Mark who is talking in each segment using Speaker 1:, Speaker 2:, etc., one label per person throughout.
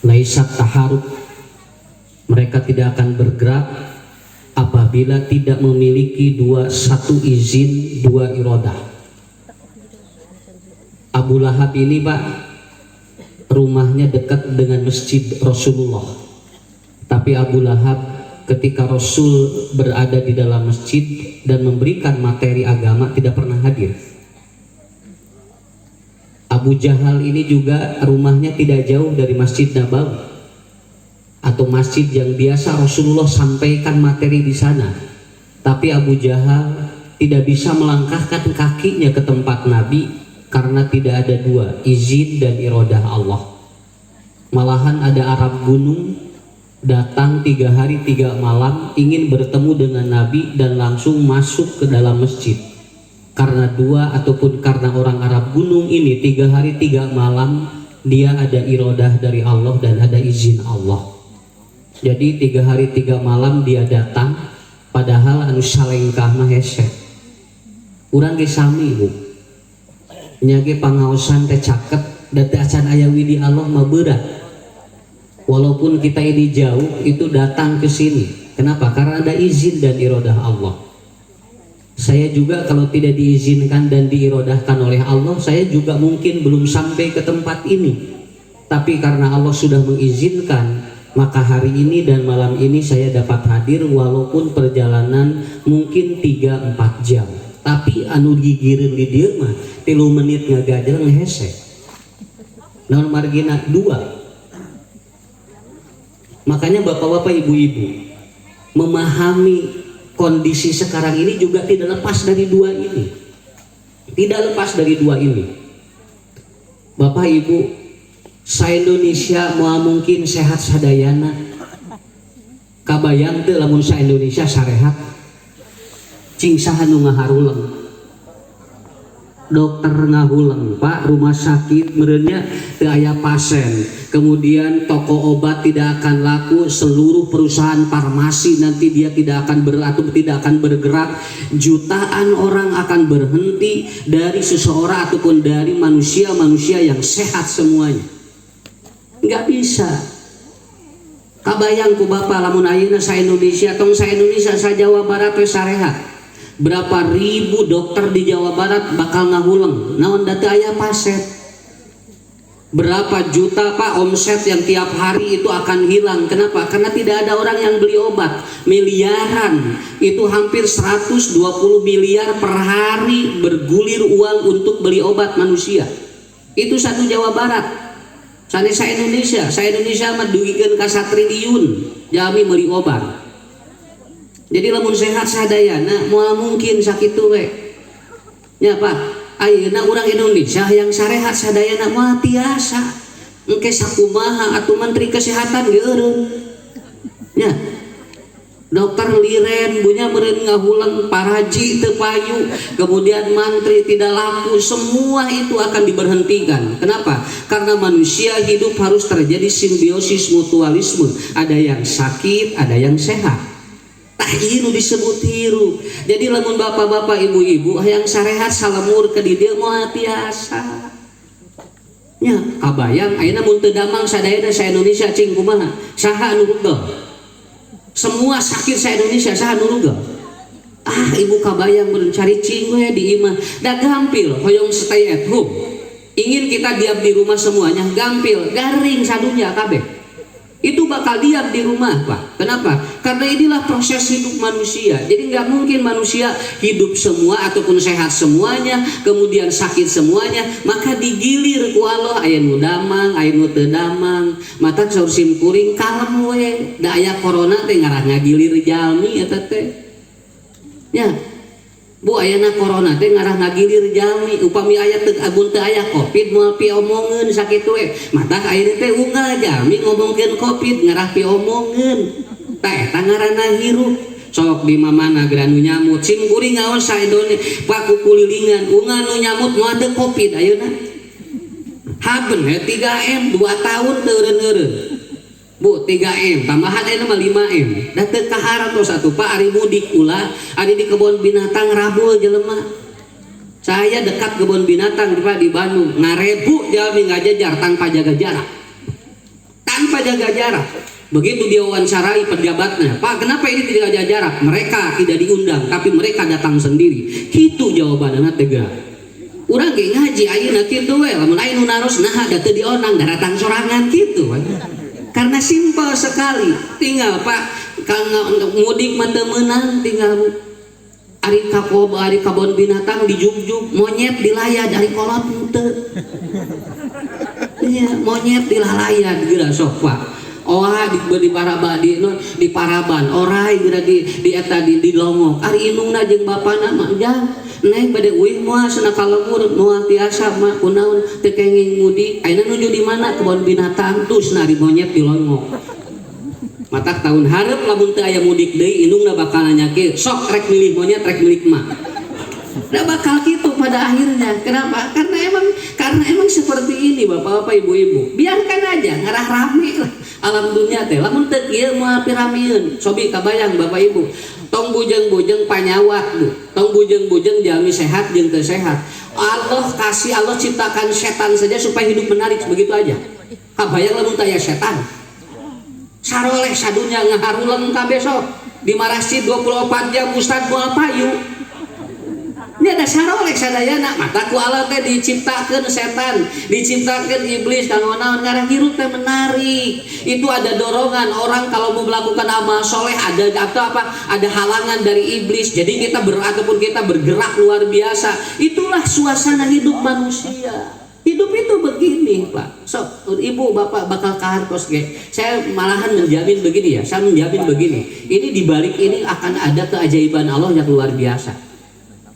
Speaker 1: laisat taharuk, mereka tidak akan bergerak apabila tidak memiliki satu izin, dua iradah. Abu Lahab ini Pak, rumahnya dekat dengan masjid Rasulullah, tapi Abu Lahab ketika Rasul berada di dalam masjid dan memberikan materi agama tidak pernah hadir. Abu Jahal ini juga rumahnya tidak jauh dari Masjid Nabawi atau masjid yang biasa Rasulullah sampaikan materi di sana, tapi Abu Jahal tidak bisa melangkahkan kakinya ke tempat Nabi karena tidak ada dua, izin dan iradah Allah. Malahan ada Arab gunung datang 3 hari 3 malam ingin bertemu dengan Nabi dan langsung masuk ke dalam masjid. Karena dua ataupun karena orang Arab gunung ini 3 hari 3 malam dia ada iradah dari Allah dan ada izin Allah. Jadi 3 hari 3 malam dia datang, padahal anu salengkah mah hese. Urang ge sami Bu. Nya ge pangaosan teh caket da teh acan aya widi Allah mah berat. Walaupun kita ini jauh itu datang ke sini. Kenapa? Karena ada izin dan iradah Allah. Saya juga kalau tidak diizinkan dan diirodahkan oleh Allah, saya juga mungkin belum sampai ke tempat ini. Tapi karena Allah sudah mengizinkan, maka hari ini dan malam ini saya dapat hadir walaupun perjalanan mungkin 3-4 jam. Tapi anu gigireun di dieu mah 3 menit ngagajel ngehese. Naon margina 2. Makanya bapak-bapak, ibu-ibu memahami kondisi sekarang ini juga tidak lepas dari 2 ini. Tidak lepas dari 2 ini. Bapak Ibu, sa-Indonesia moal mungkin sehat sadayana. Kabayang teu lamun sa-Indonesia sarehat. Cing saha nu ngaharuleng. Dokter ngahuleng Pak, rumah sakit merenya teu aya pasien, kemudian toko obat tidak akan laku, seluruh perusahaan farmasi nanti dia tidak akan bergerak, jutaan orang akan berhenti dari seseorang ataupun dari manusia yang sehat semuanya. Nggak bisa. Kabayang ku Bapak lamun ayeuna sa Indonesia tong sa Indonesia sa Jawa Barat we sarehat. Berapa ribu dokter di Jawa Barat bakal ngahuleng naon da teu aya pasien. Berapa juta Pak omset yang tiap hari itu akan hilang. Kenapa? Karena tidak ada orang yang beli obat. Miliaran, itu hampir 120 miliar per hari bergulir uang untuk beli obat manusia. Itu satu Jawa Barat. Sanes sa Indonesia mah duigikeun ka 1 triliun jami meuli obat. Jadi lamun sehat sadayana moal mungkin sakitu we. Nya Pak, ayeuna urang Indonesia yang sarehat sadayana moal tiasa. Engke sakumaha atuh menteri kesehatan ge eureun. Nya. Dokter liren bunya meureun ngahuleng paraji teu payu, kemudian mantri tidak laku, semua itu akan diberhentikan. Kenapa? Karena manusia hidup harus terjadi simbiosis mutualisme. Ada yang sakit, ada yang sehat. Tah ieu nu disebut hirup. Jadi lamun bapak-bapak, ibu-ibu yang sarehat salemur ke di dieu moal tiasa. Nya kabayang ayeuna mun teu damang sadayana sa Indonesia cing kumaha? Saha anu rugel? Semua sakit sa Indonesia saha anu rugel? Ah, ibu kabayang beun cari cing we di imah. Da gampil hoyong stay at home. Ingin kita diam di rumah semuanya, gampil, garing sadunya kabeh. Itu bakal diam di rumah Pak. Kenapa? Karena inilah proses hidup manusia. Jadi nggak mungkin manusia hidup semua ataupun sehat semuanya, kemudian sakit semuanya. Maka digilir ku Allah, aya nu damang, aya nu teu damang. Mata saur sim kuring kalem we. Da aya corona teh ngarah ngagilir jalmi eta teh. Ya. Bu ayeuna corona teh ngarah ngagilir jalmi, upami aya teu agun teu aya covid moal piomongeun sakitu we. Matak ayeuna teh unggal jalmi ngomongkeun covid ngarah piomongeun. Tah eta ngaranna hirup. Sok di mamana geura nu nyamut, sim kuring ngaos sa Indonesia Pak kukulilingan, unggal nu nyamut moal teu covid ayeuna. Haben he 3M 2 tahun teu eureun-eureun. Bu 3M tambahan ayeuna mah 5M. Da teu kahartos atuh Pak ari mudik ulah, ari di kebun binatang rabul jelema. Saya dekat kebun binatang Pak di Bandung, ngarebu jalmi ngajajar tanpa jaga jarak. tanpa jaga jarak. Begitu dia wawancarai pejabatnya, Pak, kenapa ini tidak jaga jarak? Mereka tidak diundang, tapi mereka datang sendiri. Gitu jawabannya tega. Urang ge ngaji ayeuna kitu we, lamun aya nu naros naha da teu dionang da datang sorangan kitu. Karena simpel sekali. Tinggal Pak untuk mudik mah teu meunang, tinggal ari kabon binatang dijugjug, monyet dilayad ari kolot teu. Iya, monyet dilalayad geura sok Pak. Di Paraban orai geura di eta di Longok. Ari indungna jeung bapana mah jang neng bade uih moal cenah kalebur moal tiasa mah kunaon teu kenging mudik. Ayeuna nuju di mana kebon binatang tus nari monyet di Longok. Matak tahun hareup lamun teu aya mudik deui indungna bakal nanyake sok rek milih monyet rek milih mah. Udah bakal gitu pada akhirnya. Kenapa? Karena emang seperti ini bapak-bapak ibu-ibu. Biarkan aja ngarah rame lah alam dunia teh. Lamun teu kieu moal pirameun. Sobi kabayang bapak ibu. Tong bujeng-bujeng panyawat bu. Tong bujeng-bujeng jalmi sehat jeung teu sehat. Allah ciptakan setan saja supaya hidup menarik begitu aja. Kabayang lamun teu aya setan. Saroleh sadunya ngaharuleun ka besok. Di masjid 24 jam ustad moal payu. Ini ada sarolek sadayana mata ku Allah teh diciptakeun setan, diciptakeun iblis kanggo naon ngarang hirup teh menarik. Itu ada dorongan orang kalau mau melakukan amal soleh ada atau apa? Ada halangan dari iblis. Jadi kita bergerak luar biasa. Itulah suasana hidup manusia. Hidup itu begini, Pak. So, ibu, bapak bakal kahartos ge. Saya malahan menjamin begini ya. Saya menjamin begini. Ini di balik ini akan ada keajaiban Allah yang luar biasa.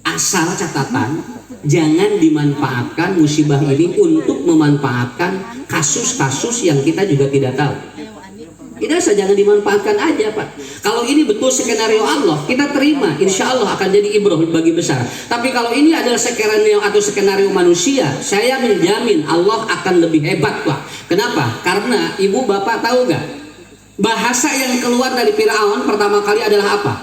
Speaker 1: Asal catatan, jangan dimanfaatkan musibah ini untuk memanfaatkan kasus-kasus yang kita juga tidak tahu. Tidak usah, jangan dimanfaatkan aja Pak. Kalau ini betul skenario Allah, kita terima, insya Allah akan jadi ibrah bagi besar. Tapi kalau ini adalah skenario manusia, saya menjamin Allah akan lebih hebat Pak. Kenapa? Karena ibu bapak tahu gak? Bahasa yang keluar dari Firaun pertama kali adalah apa?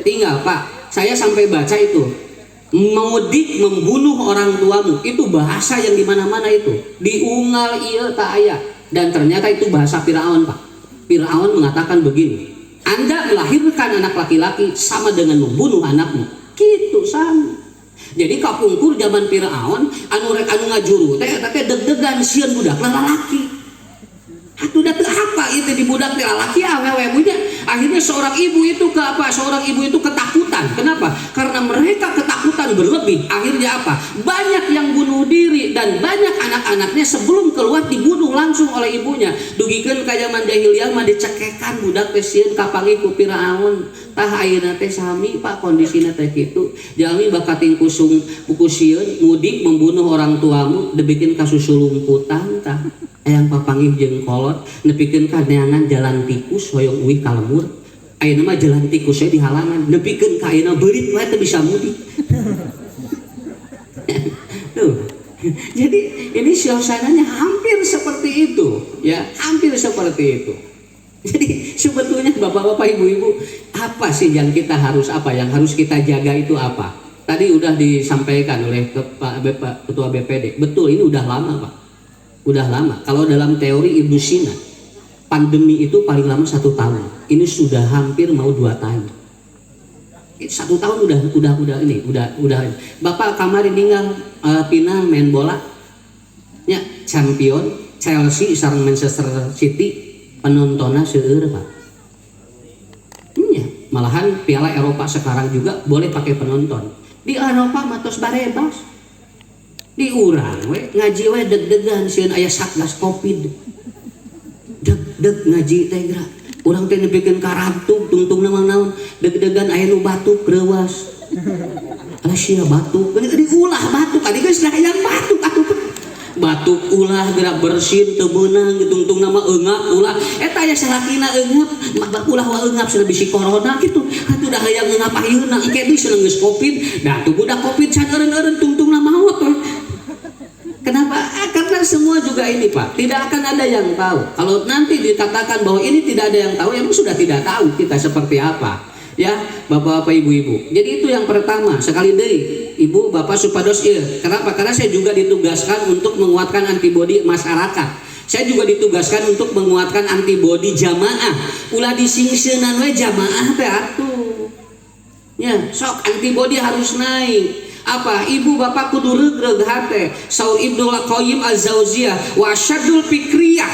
Speaker 1: Tinggal Pak, saya sampai baca itu. Mudik membunuh orang tuamu, itu bahasa yang dimana-mana itu diungal iya tak aya. Dan ternyata itu bahasa Firaun Pak. Firaun mengatakan begini, Anda melahirkan anak laki-laki sama dengan membunuh anakmu. Gitu sama. Jadi kapungkur zaman Firaun anu ngajuru teh deg-degan sieun budak lalaki. Atuh da teu apa itu di budak teh lalaki awewe punya. Akhirnya seorang ibu itu ketakutan. Kenapa? Karena mereka ketakutan berlebih. Akhirnya apa? Banyak yang bunuh diri dan banyak anak-anaknya sebelum keluar dibunuh langsung oleh ibunya. Dugikeun ka zaman jahiliyah mah dicekekan budak teh sieun kapangi ku Firaun. Tah ayeuna teh sami Pak kondisina teh kitu. Jalmi bakating kusung sieun mudik membunuh orang tuamu dibikin kasus lumputan tah. Yang papangih jeung kolot nepikeun ka neangan jalan tikus hoyong uih ka lemur. Ayeuna mah jalan tikusnya di halangan nepikeun ka ayeuna beurit wae teu bisa mudik. Tuh. Jadi ini suasananya hampir seperti itu ya, hampir seperti itu. Jadi sebetulnya bapak-bapak ibu-ibu apa sih yang kita harus kita jaga itu apa? Tadi udah disampaikan oleh Ketua BPD. Betul, ini udah lama Pak. Udah lama. Kalau dalam teori Ibnu Sina, pandemi itu paling lama 1 tahun. Ini sudah hampir mau 2 tahun. 1 tahun udah. Bapak kemarin ninggal pinah main bola, ya champion Chelsea sareng Manchester City penontonnya seueur Pak. Ya, malahan Piala Eropa sekarang juga boleh pakai penonton. Di Eropa matos barebas. Di urang we ngaji we deg-degan sieun aya satgas Covid. Deg ngaji teh geura. Urang teh nepikeun ka rantug tungtungna mah naon? Deg-degan aya nu batuk reuwas. Ala sia batuk, diulah batuk, adi geus hayang batuk atuh. Batuk ulah geura bersin teu beunang tungtungna mah eungap ulah. Eta aya salakina eungap, ulah wa eungap cenah bisi corona kitu. Atuh da hayang eungap ayeuna engke bisa geus Covid. Da tuh budak Covid can eureun-eureun tungtungna maot we. Kenapa? Karena semua juga ini Pak, tidak akan ada yang tahu. Kalau nanti dikatakan bahwa ini tidak ada yang tahu, emang sudah tidak tahu kita seperti apa. Ya, bapak-bapak ibu-ibu. Jadi itu yang pertama. Sekali deui, ibu bapak supados ieu. Kenapa? Karena saya juga ditugaskan untuk menguatkan antibodi masyarakat. Saya juga ditugaskan untuk menguatkan antibodi jamaah. Ulah disingsenan we jamaah teh atuh. Ya, sok antibodi harus naik. Apa? Ibu bapak kudu regreg hate. Saur Ibnu Qayyim Az-Zauziyah wa syaddul fikriyah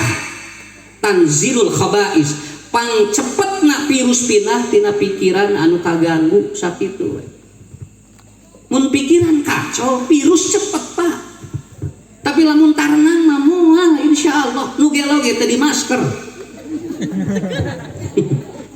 Speaker 1: tanzilul khaba'is. Pang cepetna virus pindah tina pikiran anu kaganggu sakitu we. Mun pikiran kacau, virus cepet Pak. Tapi lamun tarenang mah moal insyaallah nu gelo ge teh di masker.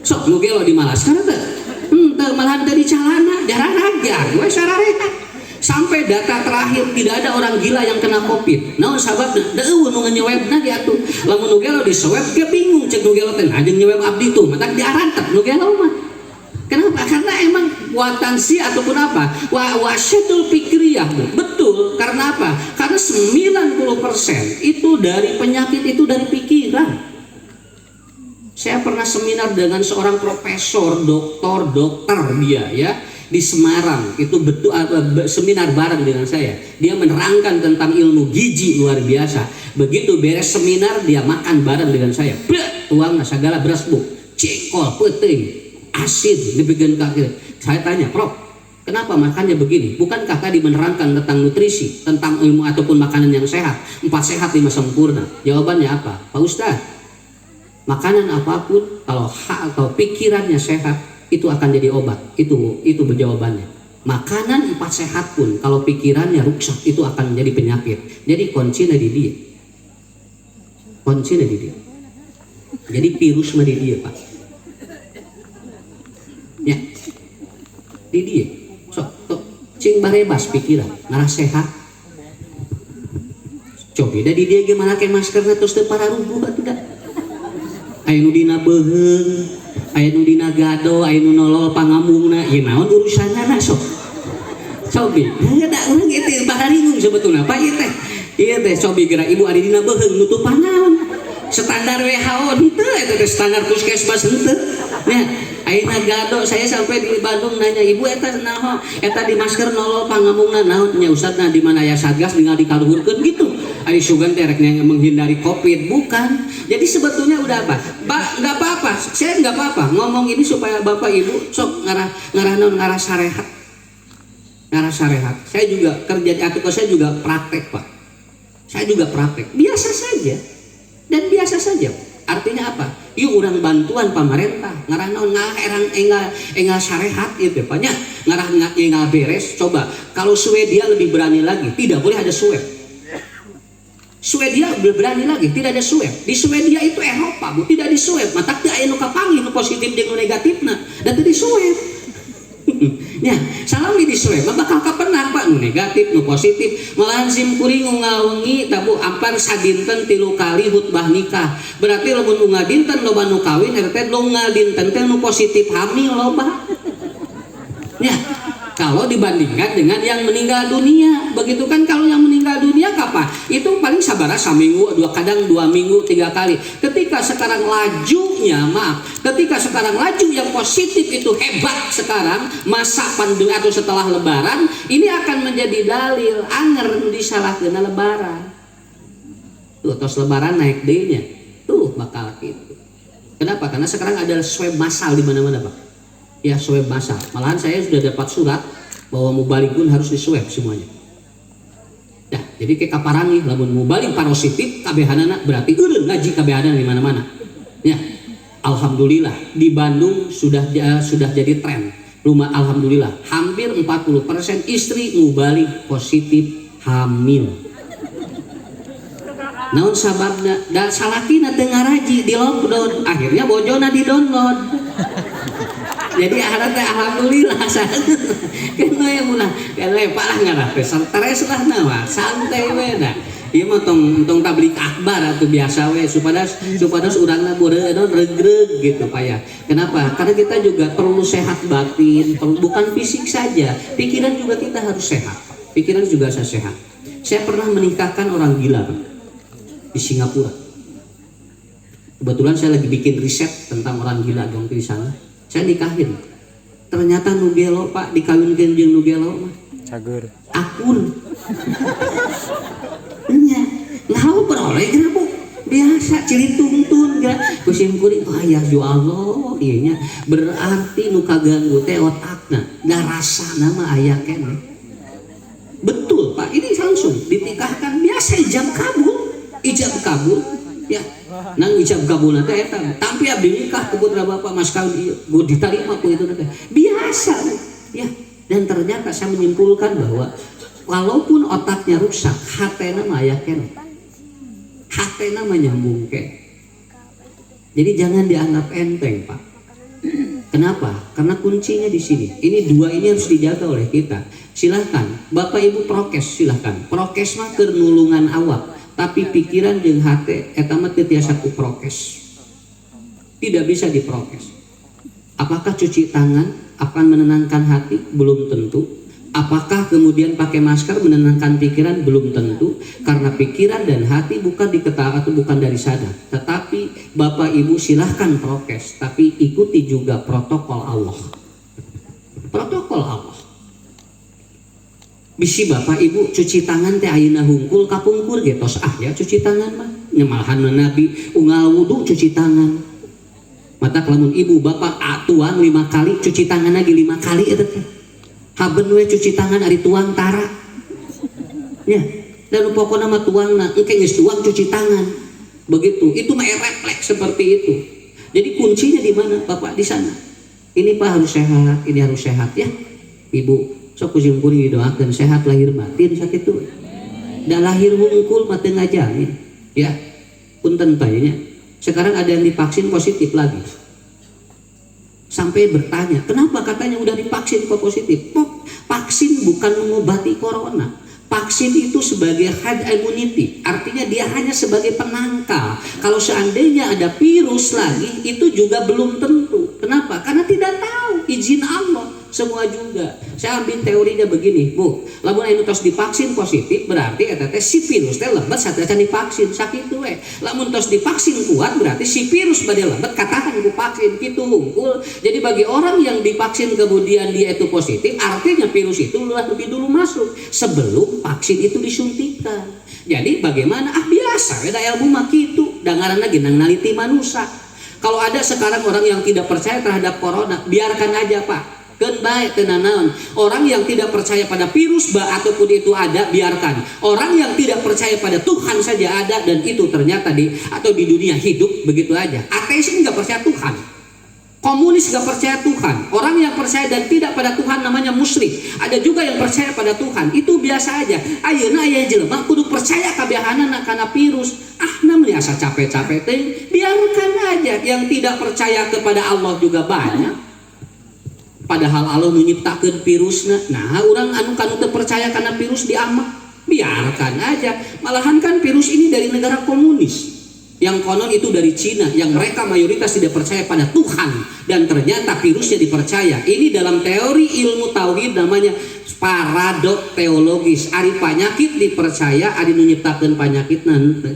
Speaker 1: Sok nu gelo di masker teh. Henteu malahan teh di calana, darah raja, we sararehat. Sampai data terakhir tidak ada orang gila yang kena Covid. Naon sababna? Deueun nu nyewebna di atuh. Lamun nu gelo di swab ge bingung cek nu gelo teh anjeun nyeweb abdi tuh, matak diarantep nu gelo mah. Kenapa? Karena emang watansi ataupun apa? Wasyatul fikriyah. Betul. Karena apa? Karena 90% itu dari penyakit itu dari pikiran. Saya pernah seminar dengan seorang profesor, dokter dia ya di Semarang. Itu betul seminar bareng dengan saya. Dia menerangkan tentang ilmu gizi luar biasa. Begitu beres seminar dia makan bareng dengan saya. Tuang segala beras bu, cekol, peting, asin dibikin kaki. Saya tanya, Prof, kenapa makannya begini? Bukankah tadi menerangkan tentang nutrisi, tentang ilmu ataupun makanan yang sehat, 4 sehat 5 sempurna? Jawabannya apa? Pak Ustadz, makanan apapun kalau pikirannya sehat itu akan jadi obat. Itu jawabannya. Makanan 4 sehat pun kalau pikirannya rusak itu akan jadi penyakit. Jadi kuncinya di dia. Kuncinya di dia. Jadi virus mah di dia Pak. Ya, di dia. Cing barebas pikiran, ngarah sehat. Coba dah di dia gimana kayak maskernya terus teu pararubuh atuh dah. Aya nu dina beuheung, aya nu dina gado, aya nu nolol pangamungna, ieu naon urusanna sok. Cobi, da urang ieu bararingung sebetulna Pak ieu teh. Ieu teh cobi geura ibu ari dina beuheung nutupan naon? Standar WHO henteu eta standar puskesmas henteu. Ya, ayeuna gado saya sampai di Bandung nanya ibu eta naon? Eta di masker nolol pangamungna naon nya Ustadna di mana aya satgas tinggal dikaluhurkeun gitu. Ari sugan teh rek menghindari Covid bukan. Jadi sebetulnya udah apa? Enggak apa-apa. Saya enggak apa-apa ngomong ini supaya Bapak Ibu sok ngarah sarehat. Ngarah sarehat. Saya juga kerja di atuh saya juga praktek, Pak. Saya juga praktek. Biasa saja. Dan biasa saja. Artinya apa? Yuk urang bantuan pemerintah ngarah naon enggak sarehat itu banyak ngarah enggak beres. Coba kalau Swedia lebih berani lagi, tidak boleh ada swab. Swedia lebih berani lagi, tidak ada swab. Di Swedia itu Eropa, Bu, tidak di swab. Mata teu aya nu kapanggih nu positif jeung nu negatifna, da teu di swab. Ya, salami di swab bakal kapenang Pak nu negatif nu positif malahan sim kuring ngawengi tabu ampar sadinten 3 kali khutbah nikah. Berarti lamun ngadinten loba nu kawin RT nu ngadinten teh nu positif hamil loba. Ya, kalau dibandingkan dengan yang meninggal dunia, begitu kan? Kalau yang meninggal dunia kapan? Itu paling sabara saminggu, kadang 2 minggu 3 kali. Ketika sekarang laju yang positif itu hebat sekarang masa pandemi atau setelah Lebaran, ini akan menjadi dalil anger disalahkeun Lebaran. Tuh tos Lebaran naik D-nya, tuh bakal gitu. Kenapa? Karena sekarang ada swab massal di mana-mana Pak. Ya swab massal. Malahan saya sudah dapat surat bahwa mubalikun harus diswab semuanya. Nah, jadi kayak kaparangi lamun mubalik positif kabehanana berarti eureun ngaji kabehanana di mana-mana. Ya. Alhamdulillah di Bandung sudah jadi tren. Rumah alhamdulillah hampir 40% istri mubalik positif hamil. Naon sababna? Da salakina teu ngaraji di lockdown, akhirnya bojona di download. Jadi alhamdulillah kena yang mulai lepak lah ngarah stres lah nawa santai we dah. Ieu mah tong tablik akbar atuh biasa we supados urangna beureun regreg gitu Pak ya. Kenapa? Karena kita juga perlu sehat batin, bukan fisik saja, pikiran juga kita harus sehat. Pikiran juga harus sehat. Saya pernah menikahkan orang gila Pak, di Singapura. Kebetulan saya lagi bikin riset tentang orang gila dong di sana. Saya nikahin, ternyata nu gelo Pak dikawinkeun jeung nu gelo mah cager akun nya ngau beroleh geura Bu biasa cilintungtun gak kusim kuring oh ya ju Allah iya nya berarti nu kaganggu teh otakna da rasa nama aya keneh betul Pak ini langsung ditikahkan biasa ijab kabul ya nang ijab kabul teh eta tapi abdi nikah ku putra bapak mas kawin ieu gue diterima ku itu teh biasa ya dan ternyata saya menyimpulkan bahwa walaupun otaknya rusak hatena mah aya keneh hatena mah nyambung keneh jadi jangan dianggap enteng Pak. Kenapa? Karena kuncinya di sini. Ini dua ini harus dijaga oleh kita. Silahkan, Bapak Ibu prokes silahkan. Prokes mah keur nulungan awak, tapi pikiran jeung hate eta mah teu tiasa ku prokes. Tidak bisa diprokes. Apakah cuci tangan akan menenangkan hati? Belum tentu. Apakah kemudian pakai masker menenangkan pikiran? Belum tentu, karena pikiran dan hati bukan diketahui atau bukan dari sadar. Tetapi Bapak Ibu silahkan prokes, tapi ikuti juga protokol Allah. Protokol Allah. Bisi Bapak Ibu cuci tangan teh ayeuna hungkul kapungkur ge tos ya cuci tangan mah. Nyamalahan Nabi unggal wudu cuci tangan. Mata lamun ibu bapak tuang 5 kali cuci tangan lagi 5 kali eta teh. Haben we cuci tangan ari tuang tara ya dan pokoknya mah tuangna engke geus tuang cuci tangan begitu itu mah refleks seperti itu jadi kuncinya di mana Bapak di sana ini Pak harus sehat ini harus sehat ya Ibu sok kusim kuring didoakeun sehat lahir batin sakitu da lahir hungkul mah teu ngajamin ya punten tanya sekarang ada yang divaksin positif lagi sampai bertanya, kenapa katanya udah divaksin kok positif? Vaksin bukan mengobati corona. Vaksin itu sebagai herd immunity, artinya dia hanya sebagai penangkal. Kalau seandainya ada virus lagi, itu juga belum tentu. Kenapa? Karena tidak tahu izin Allah semua juga. Saya ambil teorinya begini, Bu. Lamun anu tos divaksin positif berarti eta teh si virus teh lebat satecan divaksin sakitu we. Lamun tos divaksin kuat berarti si virus bade lebat katakan ku vaksin kitu hungkul. Jadi bagi orang yang divaksin kemudian dia itu positif, artinya virus itu lebih dulu masuk sebelum vaksin itu disuntikan. Jadi bagaimana? Biasa beda ilmu mah kitu, da ngaranna ge nang naliti manusia. Kalau ada sekarang orang yang tidak percaya terhadap corona, biarkan aja Pak. Keun bae teu nanaon. Orang yang tidak percaya pada virus ataupun itu ada, biarkan. Orang yang tidak percaya pada Tuhan saja ada dan itu ternyata di dunia hidup begitu aja. Ateis ini nggak percaya Tuhan. Komunis gak percaya Tuhan. Orang yang percaya dan tidak pada Tuhan namanya musyrik. Ada juga yang percaya pada Tuhan. Itu biasa aja. Ayeuna aya jelema kudu percaya kabehanana kana virus. Namanya asa capek-capek teh. Biarkan aja. Yang tidak percaya kepada Allah juga banyak. Padahal Allah menciptakan virusna. Nah, orang anu kanu teu percaya kana virus diamak. Biarkan aja. Malahan kan virus ini dari negara komunis. Yang konon itu dari Cina, yang mereka mayoritas tidak percaya pada Tuhan dan ternyata virusnya dipercaya. Ini dalam teori ilmu tauhid namanya paradok teologis. Ari panyakit dipercaya, ari nu nyiptakeun panyakit nanti.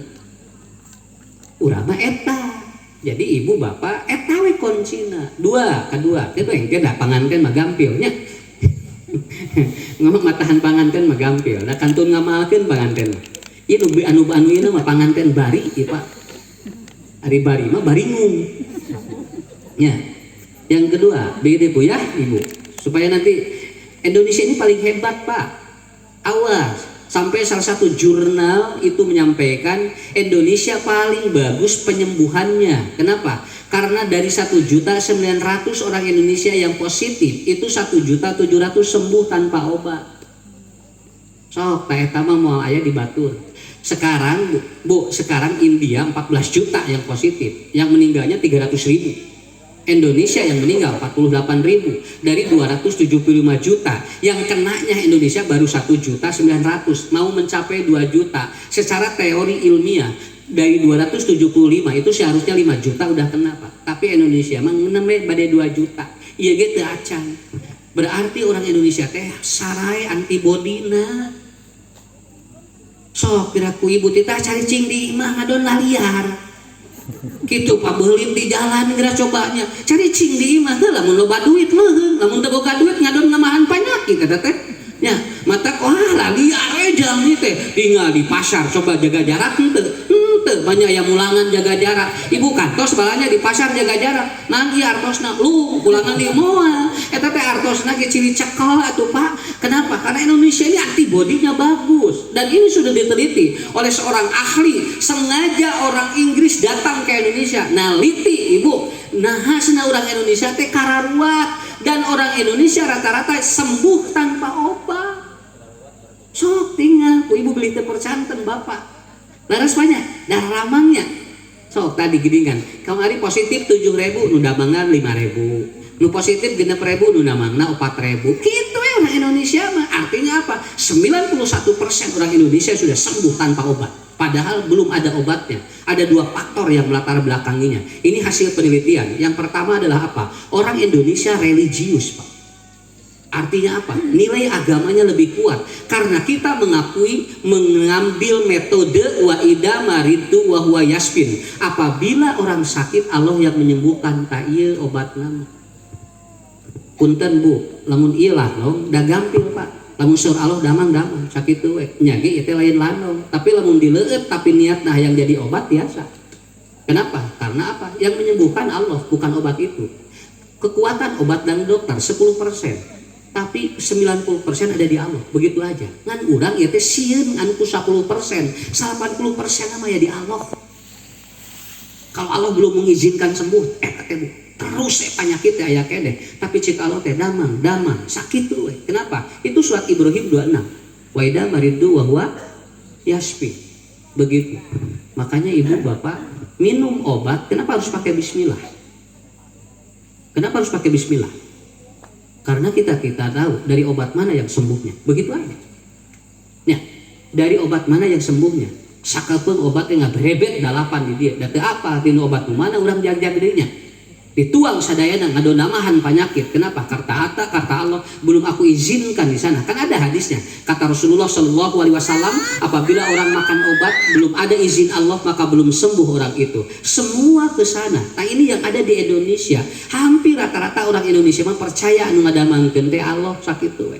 Speaker 1: Urang mah eta. Jadi ibu bapak eta we kuncina. Kedua, itu engke da pangankeun mah gampil nya. Ngomong matahan pangankeun mah gampil. Da kantun ngamalkeun pangankeun. Ieu anu ieu mah pangankeun bari ieu Pak. Ari bari mah baringung. Ya. Yang kedua, beda Bu ya, Ibu. Supaya nanti Indonesia ini paling hebat, Pak. Awas, sampai salah satu jurnal itu menyampaikan Indonesia paling bagus penyembuhannya. Kenapa? Karena dari 1.900.000 orang Indonesia yang positif, itu 1.700.000 sembuh tanpa obat. Sok, eta mah moal aya di batur. Sekarang Bu, sekarang India 14 juta yang positif, yang meninggalnya 300.000. Indonesia yang meninggal 48.000 dari 275 juta. Yang kenanya Indonesia baru 1.900.000, mau mencapai 2 juta. Secara teori ilmiah dari 275 itu seharusnya 5 juta udah kena Pak. Tapi Indonesia mah ngeuneuh bade 2 juta. Ieu ge teu acan. Berarti orang Indonesia teh sarai antibodina. Sok piraku ibu tita cari cing di imah ngadon liar gitu Pak beulin di jalan geura cobanya cari cing di imah teh lamun loba duit leuheung lamun teu boga duit ngadon ngamahan panyakit eta teh nya mata liar we jalmi teh tinggal di pasar coba jaga jarak henteu Henteu banyak yang mulangan jaga jarak. Ibu kantos balanya di pasar jaga jarak. Nanggi artosna lu mulangan di moal. Eta teh artosna ge ciri cekal atuh Pak. Kenapa? Karena Indonesia ini antibodinya bagus. Dan ini sudah diteliti oleh seorang ahli. Sengaja orang Inggris datang ke Indonesia. Nah, liti Ibu. Nah, hasna orang Indonesia teh kararuat, dan orang Indonesia rata-rata sembuh tanpa obat. Sok tinggal ku Ibu beli teh percanten Bapak. Laras banyak, dah ramangnya. Sok tadi gini kan, kamari positif 7.000, nu damangan 5.000. Nu positif 6.000, nu damangna 4.000. Gitu ya orang Indonesia mah. Artinya apa? 91% orang Indonesia sudah sembuh tanpa obat. Padahal belum ada obatnya. Ada 2 faktor yang melatar belakanginya. Ini hasil penelitian. Yang pertama adalah apa? Orang Indonesia religius, Pak. Artinya apa? Nilai agamanya lebih kuat karena kita mengambil metode wa idza maridu wa huwa yasfin. Apabila orang sakit, Allah yang menyembuhkan, tak ieu obatna. Punten Bu, lamun ieu lanong da gampil Pak. Lamun sur Allah damang sakitu we. Nya ge teh lain lanong, tapi lamun dileueut tapi niatna yang jadi obat biasa. Kenapa? Karena apa? Yang menyembuhkan Allah, bukan obat itu. Kekuatan obat dan dokter 10%. Tapi 90% ada di Allah, begitu aja. Ngan urang ya teh sieun anu ku 10%, 80% mah ya di Allah. Kalau Allah belum mengizinkan sembuh, teh terus penyakit teh aya keneh. Tapi cik Allah teh damang, sakit tuh. Kenapa? Itu surat Ibrahim 26. Wa idza maridu wa huwa yasfi. Begitu. Makanya Ibu Bapak minum obat, kenapa harus pakai bismillah? Kenapa harus pakai bismillah? Karena kita tahu dari obat mana yang sembuhnya. Begitu aja. Ya, dari obat mana yang sembuhnya. Sakalpeung obat yang berebet dalapan di dia. Dati apa? Tinu obat mana orang jag-jag dirinya. Dituang sadayana ngadonamahan penyakit. Kenapa? Kata Allah belum aku izinkan di sana. Kan ada hadisnya. Kata Rasulullah Shallallahu Alaihi Wasallam, apabila orang makan obat belum ada izin Allah maka belum sembuh orang itu. Semua ke sana. Nah ini yang ada di Indonesia. Hampir rata-rata orang Indonesia mah percaya anu ngadamangkeun teh Allah sakit tuh.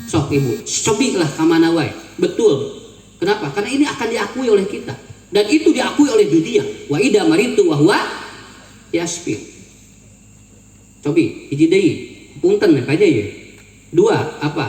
Speaker 1: Sok Ibu, cobilah ka mana wae. Betul. Kenapa? Karena ini akan diakui oleh kita. Dan itu diakui oleh dunia. Wa idza maritu wa huwa yasfi. Cobi hiji deui punten aja ya. 2 apa?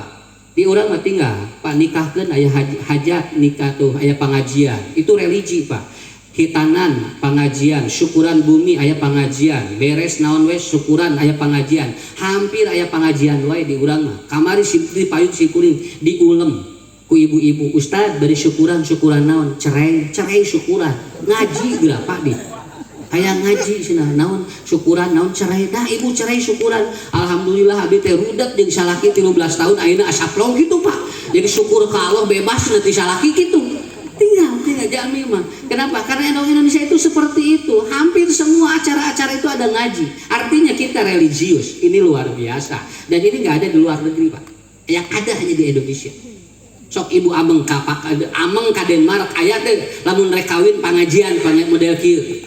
Speaker 1: Di urang mah tinggal Pak nikahkeun aya hajat nikah tuh aya pengajian. Itu religi Pak. Hitanan pengajian, syukuran bumi aya pengajian, beres naon we syukuran aya pengajian. Hampir aya pengajian wae di urang mah. Kamari di payun sikuring diulem ku ibu-ibu, Ustad beri syukuran naon? Cerai syukuran. Ngaji geura Pak di. Aya ngaji cenah naon syukuran naon cerai. Dah Ibu cerai syukuran. Alhamdulillah abi teh rudet jeung salaki 13 tahun ayeuna asaplong gitu Pak. Jadi syukur ka Allah bebas nanti salaki gitu. Tinggal jami mah. Kenapa? Karena Indonesia itu seperti itu. Hampir semua acara-acara itu ada ngaji. Artinya kita religius. Ini luar biasa. Dan ini nggak ada di luar negeri Pak. Yang ada hanya di Indonesia. Sok Ibu ameng ka Denmark aya teh lamun rek kawin pangajian model kieu.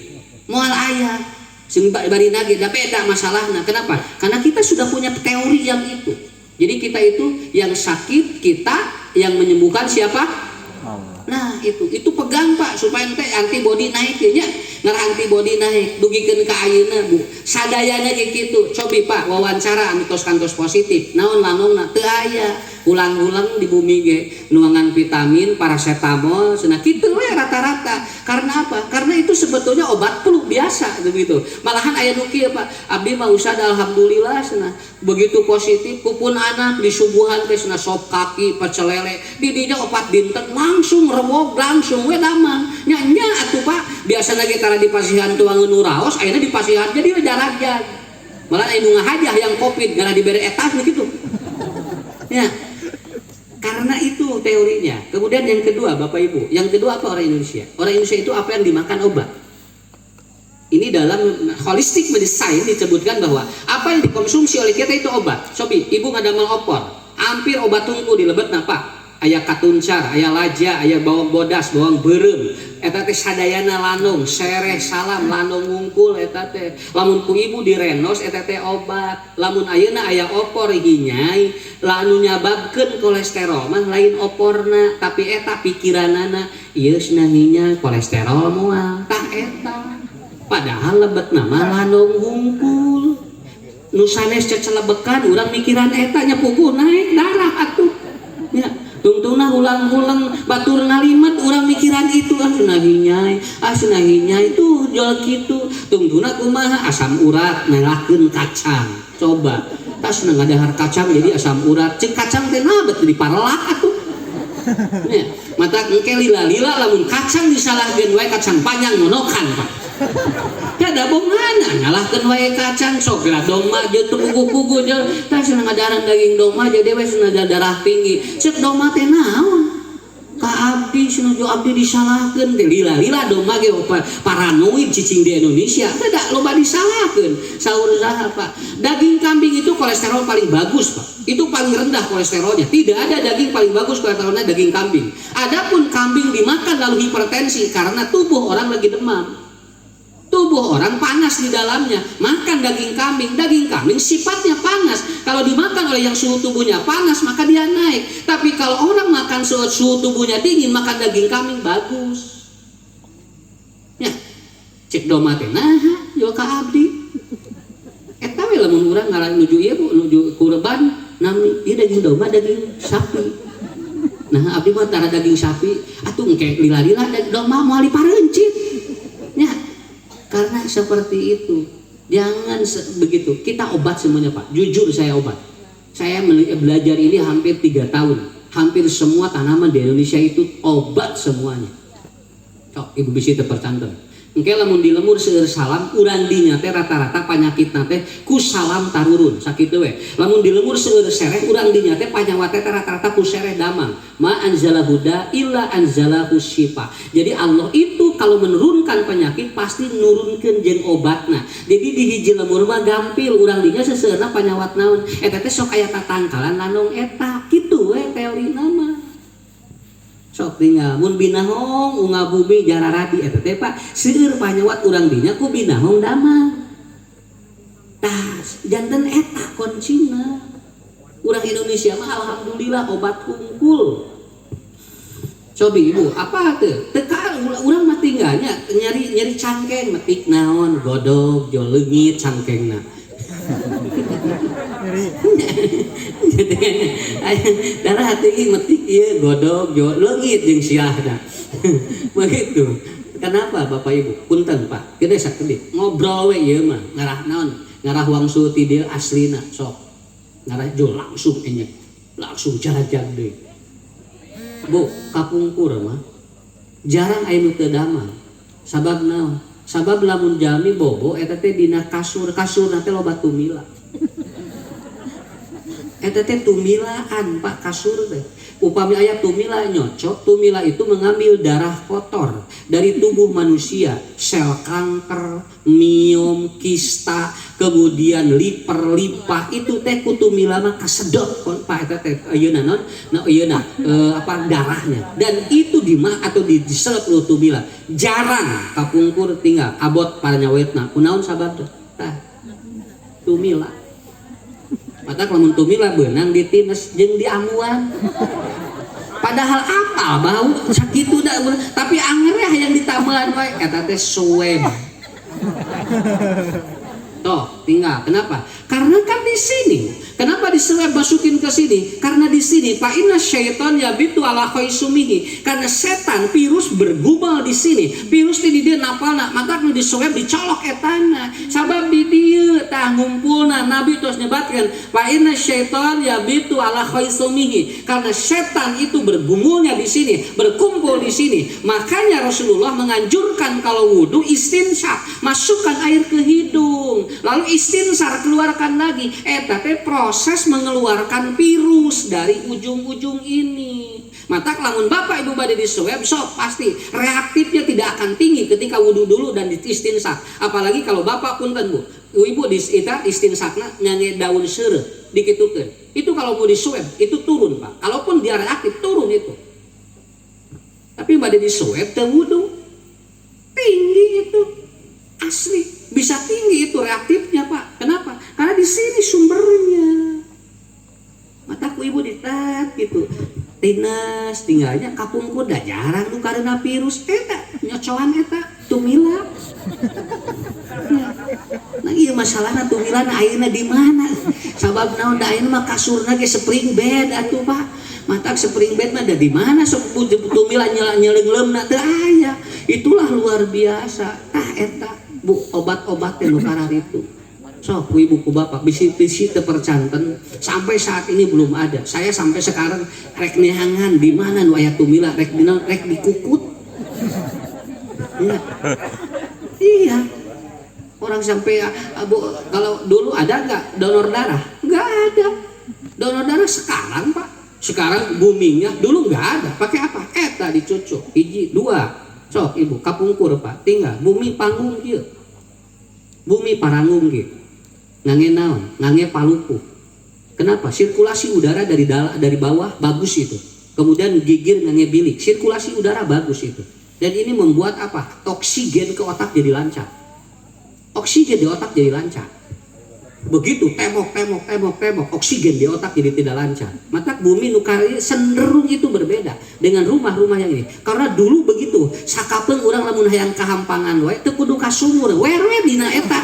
Speaker 1: Moal aya. Sing bari nage da beda masalahna. Kenapa? Karena kita sudah punya teori yang itu. Jadi kita itu yang sakit, kita yang menyembuhkan siapa? Nah itu pegang Pak supaya ente antibody naik ya nya. Ngarah antibody naik dugikeun ka ayeuna Bu. Sadayana ge kitu. Cobi Pak wawancara anu tos kantos positif. Naon lanongna teu aya. Ulang-ulang di bumi ge nuangan vitamin, paracetamol, cenah kitu we rata-rata. Karena apa? Karena itu sebetulnya obat flu biasa begitu. Malahan aya nu kieu Pak. Abdi mah usah alhamdulillah cenah. Begitu positif kupun anak disubuhan teh cenah sop kaki, pecel lele. Di dinya opat dinten langsung rewog langsung we damang. Nya atuh Pak. Biasana ge tara di pasihan tuangeun nu raos, ayeuna di pasihan jadi darajat. Malah anu ngahajah yang Covid gara dibere etas gitu. Ya. Karena itu teorinya. Kemudian yang kedua Bapak Ibu, yang kedua apa orang Indonesia? Orang Indonesia itu apa yang dimakan obat. Ini dalam holistic medicine disebutkan bahwa apa yang dikonsumsi oleh kita itu obat. Sobi, Ibu ngadamel opor, hampir obat tungku dilebet Pak. aya katuncar, aya laja, aya bawang bodas, bawang beureum, eta teh sadayana lanung, sereh salam lanung ngungkul eta teh. Lamun ku ibu direnos eta teh obat. Lamun ayeuna aya opor hinyai, anu nyababkeun kolesterol mah lain oporna, tapi eta pikiranana ieu cenah hinyai kolesterol moal, tah eta. Padahal lebetna mah lanung ngungkul. Nu sanes cecelebekan urang mikiran eta nya pupuh naik darah atuh. Ya. Tungtungna ulang-ulang batur ngalimet orang mikiran itu asnahinya itu jual gitu. Tungtungna kumaha asam urat nelakeun kacang. Coba tas ngadahar kacang jadi asam urat. Cek kacang teh nabet di parelak atuh. Ya, mata engke lila-lila lamun kacang disalahkeun wae kacang panjang nonokan Pak. Kada bongana ngalahkeun wae kacang sok geura domba jeung teu pugu-pugu jeung tah cenah ngadaran daging domba jadi we cenah darah tinggi. Ceuk domba teh naon? Ka abdi sinuju abdi disalahkeun teh lila-lila domba ge paranoid cicing di Indonesia. Kada loba disalahkeun. Saur saha Pak? Daging kambing itu kolesterol paling bagus Pak. Itu paling rendah kolesterolnya. Tidak ada daging paling bagus kolesterolnya daging kambing. Adapun kambing dimakan lalu hipertensi karena tubuh orang lagi demam. Tubuh orang panas di dalamnya, makan daging kambing sifatnya panas. Kalau dimakan oleh yang suhu tubuhnya panas maka dia naik. Tapi kalau orang makan suhu tubuhnya dingin, makan daging kambing bagus. Ya, cek domba teh nah, yo ka abdi. Eta we lamun urang ngaran nuju ieu nuju kurban, nami ieu daging domba daging sapi. Nah, abdi mah tara daging sapi, atuh engke lila-lila daging domba moal diparencit. Ya. Karena seperti itu, jangan begitu. Kita obat semuanya Pak. Jujur saya obat. Saya belajar ini hampir 3 tahun. Hampir semua tanaman di Indonesia itu obat semuanya. Cok, ibu bisi terpercantum. Engke lamun dilemur seueur salam, urang dinya teh rata-rata panyakitna teh ku salam tarurun sakitu we. Lamun dilemur seueur sereh, urang dinya teh panyawat teh rata-rata ku sereh damang. Ma anzala huda illa anzalahu syifa. Jadi Allah itu kalau menurunkan penyakit pasti nurunkeun jeung obatna. Jadi di hiji lemur mah gampil urang dinya seseueurna panyawat naon. Eta teh sok aya tatangkalan lanung eta. Kitu we teorina mah. Sok tinggal mun binahong unga bumi jararadi eta teh Pak seueur panyawat urang dinya ku binahong damang. Tah janten eta kuncina. Urang Indonesia mah alhamdulillah obat kungkul. Cobi ibu apa teh? Teka urang mah tinggalnya nyari cangkeng metik naon godog jol leungit cangkengna. Darah hati metik ieu godog jol leungit jeung siahna. Begitu. Kenapa Bapak Ibu? Punten Pak. Gede sakeudeuk. Ngobrol we ieu mah ngarah naon? Ngarah wangsul ti dieu aslina sok. Ngarah jol langsung enyek. Langsung jarajag deui. Bu, kapungkur mah jarang aya nu teu damang. Sabab naon? Sabab lamun jalmi bobo eta teh dina kasurna teh loba tumila. Eta teh tumilaan Pak kasur teh. Upami aya tumila nyocok, tumila itu mengambil darah kotor dari tubuh manusia, sel kanker, miom, kista, kemudian liver, limpa itu teh ku tumila mah kasedot Pak eta teh ayeuna naon? Nah ayeuna apa darahnya. Dan itu atau diserep lu tumila. Jarang kapungkur tinggal abot para nyawetna. Kunaon sabab teh? Tah. Tumila. Mata lamun tumila beunang ditines jeung diamuan. Padahal apa bau sakitu da tapi angereh yang ditamelan wae eta teh swab. Toh, tinggal. Kenapa? Karena kan di sini. Kenapa diswab masukin ke sini? Karena di sini fa inna syaiton yabitu ala khaisumihi. Karena setan virus bergumul di sini. Virus di dieu napalna, maka nu diswab dicolok etana. Sabab di dieu tah ngumpulna Nabi tos nyebatkeun fa inna syaiton yabitu ala khaisumihi. Karena setan itu bergumulnya di sini, berkumpul di sini. Makanya Rasulullah menganjurkan kalau wudu istinsyak, masukkan air ke hidung. Lalu istinsar keluarkan lagi. Eta teh proses mengeluarkan virus dari ujung-ujung ini. Mata lamun Bapak Ibu bade di swab sok pasti reaktifnya tidak akan tinggi ketika wudu dulu dan di istinsak. Apalagi kalau Bapak punten Bu, Ibu di istinsakna nyanyi daun seureuh dikitukeun. Itu kalau mau di swab itu turun Pak. Kalaupun dia reaktif turun itu. Tapi pada di swab terwudu tinggi itu, asli bisa tinggi itu reaktifnya Pak. Kenapa? Karena di sini sumbernya. Mataku ibu ditat gitu. Dinas tinggalnya kapungkur dah jarang tuh karena virus eta nyocoan eta tumila. Ya. Nah iya masalahnya tumila ayeuna di mana? Sabab naon da ayeuna mah kasurna ge spring bed atuh Pak. Matak spring bed mah da di mana sok tumila nyeleungleumna teu aya. Itulah luar biasa. Tah eta Bu obat-obat nu karar itu. Sok ibu ku bapak bisi-bisi terpercanten sampai saat ini belum ada. Saya sampai sekarang rek nehangan di mana nu aya tumila rek dikukut. Iya. Iya. Orang sampai Bu, kalau dulu ada nggak donor darah? Nggak ada. Donor darah sekarang Pak. Sekarang boomingnya, dulu nggak ada. Pakai apa? Eta dicucuk. Hiji, dua. Sok ibu kapungkur Pak. Tinggal bumi panggung dia. Bumi paranggung gitu. Ngange naon, ngange palupu. Kenapa? Sirkulasi udara dari bawah bagus itu. Kemudian gigir ngange bilik, sirkulasi udara bagus itu. Dan ini membuat apa? Oksigen ke otak jadi lancar. Oksigen di otak jadi lancar. Begitu tembok, oksigen di otak jadi tidak lancar. Maka bumi nukari cenderung itu berbeda dengan rumah-rumah yang ini. Karena dulu begitu, sakapeung urang lamun hayang kahampangan wae teu kudu ka sumur, wewe dina eta.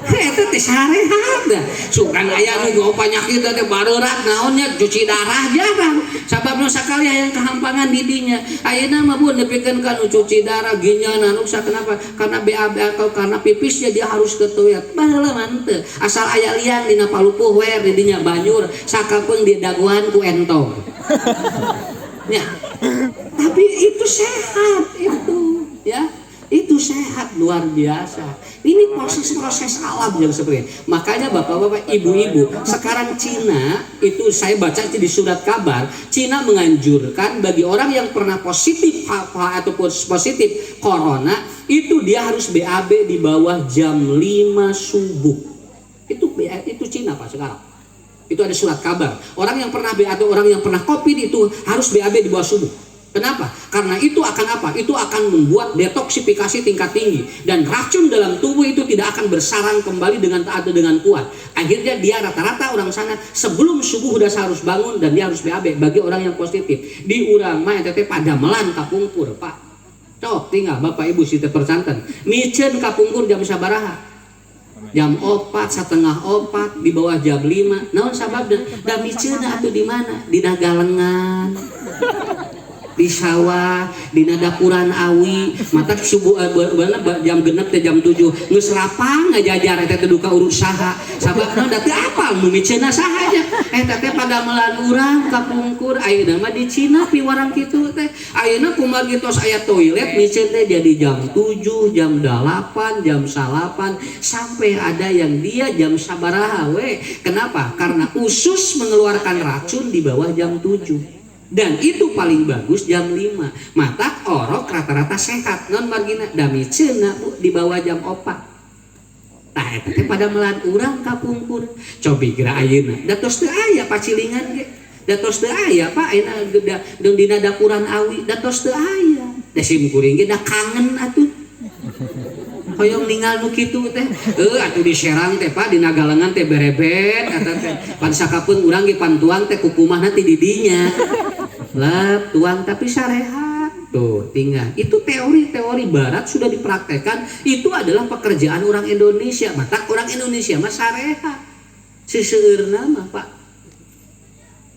Speaker 1: Eta teh sarehat dah. Sukan aya nu panyakit teh bareurat naonnya cuci darah jarang. Sababna sakali hayang kahampangan di dinya. Ayeuna mah Bu nepikeun ka nu cuci darah ginjana nu kenapa? Karena BAB atau karena pipisnya dia harus ke toilet. Baheula manteu. Asal aya liang dina palupuh we di dinya banyur sakapeung di daguan ku entong. Ya. Tapi itu sehat itu, ya. Itu sehat luar biasa. Ini proses-proses alam yang seperti ini. Makanya bapak-bapak, ibu-ibu, sekarang Cina itu saya baca di surat kabar, Cina menganjurkan bagi orang yang pernah positif ataupun positif corona itu dia harus BAB di bawah jam 5 subuh. Itu Cina Pak sekarang. Itu ada surat kabar. Orang yang pernah atau orang yang pernah COVID itu harus BAB di bawah subuh. Kenapa? Karena itu akan apa? Itu akan membuat detoksifikasi tingkat tinggi dan racun dalam tubuh itu tidak akan bersarang kembali dengan kuat. Akhirnya dia rata-rata orang sana sebelum subuh udah harus bangun dan dia harus BAB bagi orang yang positif. Di urang mah eta teh padamelan kapungkur, Pak. Cok tinggal Bapak Ibu si teh percanten. Miceun kapungkur jam sabaraha? Jam 4:30 di bawah jam 5. Naon sababna? Da miceun atuh di mana? Di Nagalengan. Di sawah, di dapuran awi, mata subuh jam genep teh jam 7 geus lapang ngajajar eta teh duka urus saha. Sababna da teu apal nu miceuna saha aja. Eta teh padamelan urang kapungkur ayeuna mah di Cina piwarang kitu teh. Ayeuna kumaha tos aya toilet miceun teh jadi jam 7, jam 8, jam 9 sampai ada yang dia jam sabaraha we. Kenapa? Karena usus mengeluarkan racun di bawah jam 7. Dan itu paling bagus jam 5. Mata orok rata-rata sehat non margina dami cenah di bawah jam 4. Tah eta teh pada melan urang kapungkur. Cobi geura ayeuna da tos teu aya pacilingan ge. Da tos teu aya Pak ayeuna dina dapuran awi da tos teu aya. Da sim kuring ge da kangen atuh. Hoyong ninggal nu kitu teh. Atuh di Serang teh Pak di Nagalengan teh berebet eta teh. Pan sakapeung urang ge pantuang teh kukumahna ti di dinya. Lap tuang tapi sarehat tuh tinggal. Itu teori-teori barat sudah dipraktekkan. Itu adalah pekerjaan orang Indonesia. Mata orang Indonesia mah sarehat siseueurna mah Pak.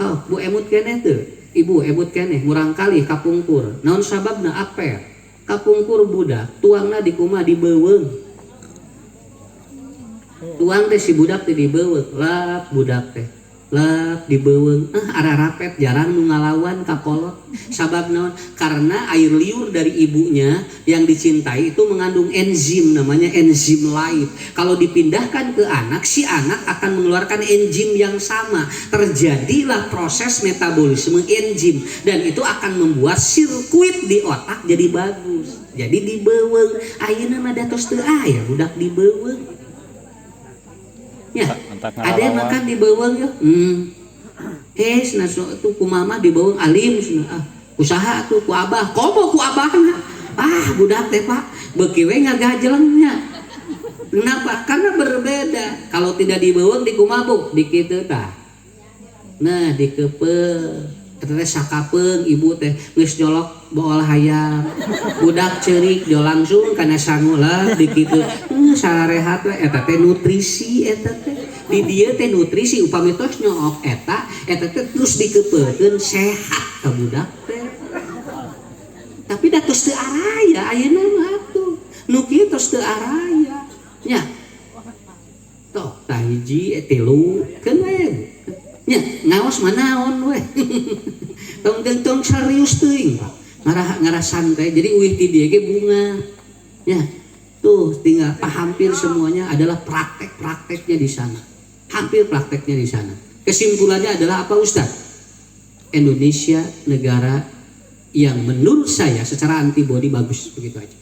Speaker 1: Oh Bu emut keneh tuh. Ibu emut keneh murang kali kapungkur. Naon sababna aper? Kapungkur budak tuangna di kumah dibeuweung. Tuang teh si budak teh dibeuweung. Lap budak teh lap dibeuweung ara rapet jarang nu ngalawan kakolot. Sabab naon? Karena air liur dari ibunya yang dicintai itu mengandung enzim namanya enzim lain. Kalau dipindahkan ke anak, si anak akan mengeluarkan enzim yang sama. Terjadilah proses metabolisme enzim dan itu akan membuat sirkuit di otak jadi bagus. Jadi dibeuweung. Ayeuna mah da tos teu aya budak dibeuweung. Ya. Ada yang makan di bawang ya. Naso tuh ku mama di bawang alim usaha tuh ku abah. Komo ku abahna. Budak teh Pak, beuki we ngagajelengnya. Kenapa? Karena berbeda. Kalau tidak di bawang di kumabuk di kitu tah. Nah, di kepe teh sakapeung ibu teh geus jolok bool hayam. Budak ceurik jo langsung kana sangulah di kitu. Sarehat we eta teh nutrisi eta teh. Di dieu teh nutrisi upami tos nyook eta teh terus dikeupeutkeun sehat ka budak teh. Tapi da tos teu araya ayeuna mah atuh. Nu kieu tos teu araya. Nya. Tok tah hiji tilu keun we. Nya ngaos manaon we. Tong serius teuing Pak. Ngarah santai. Jadi uih ti dieu ge bunga. Ya. Tuh tinggal hampir semuanya adalah praktek-prakteknya di sana. Hampir prakteknya di sana. Kesimpulannya adalah apa Ustaz? Indonesia negara yang menurut saya secara antibody bagus, begitu aja.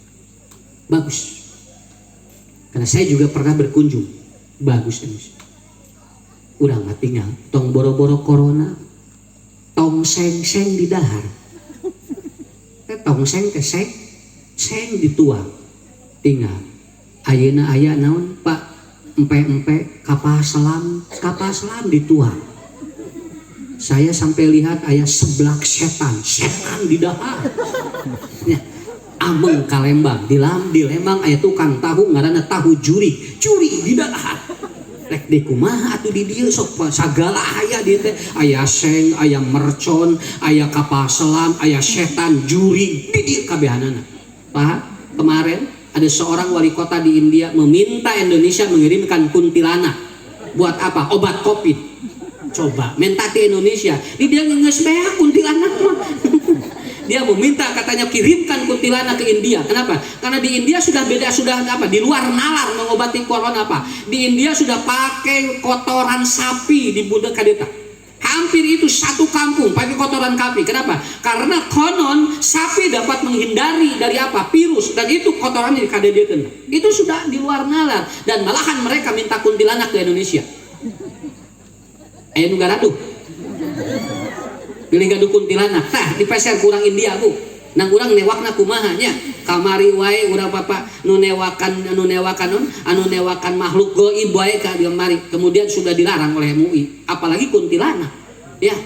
Speaker 1: Bagus. Karena saya juga pernah berkunjung. Bagus Indonesia. Udah mah tinggal tong boro-boro corona, tong seng-seng di dahar. Tong seng ke seng dituang. Tinggal ayeuna aya naon Pak empe-empe kapal selam dituang. Saya sampai lihat aya seblak setan di dahar. Ya, ameng ka Lembang, di Lembang aya tukang tahu ngaranna tahu juri di dahar. Rek di kumaha atuh di dieu sok sagala aya di teh, aya seng, aya mercon, aya kapal selam, aya setan juri di dieu kabehanana. Pak, kemarin ada seorang wali kota di India meminta Indonesia mengirimkan kuntilanak. Buat apa? Obat Covid. Coba minta ke Indonesia, dia ngeus beak kuntilanak mah. Dia meminta katanya kirimkan kuntilanak ke India. Kenapa? Karena di India sudah beda, sudah apa? Di luar nalar mengobati corona apa? Di India sudah pakai kotoran sapi di budak kadeta. Hampir itu satu kampung pakai kotoran sapi. Kenapa? Karena konon sapi dapat menghindari dari apa? Virus, dan itu kotorannya dikadedieukeun. Itu sudah di luar nalar, dan malahan mereka minta kuntilanak ke Indonesia. Ayo nu garaduh. Pilih gaduh kuntilanak tah dipeser kurang India Bu. Nang urang newakna kumaha nya? Kamari wae urang Bapak anu newakan makhluk gaib wae ka dieu mari. Kemudian sudah dilarang oleh MUI, apalagi kuntilanak. Ya.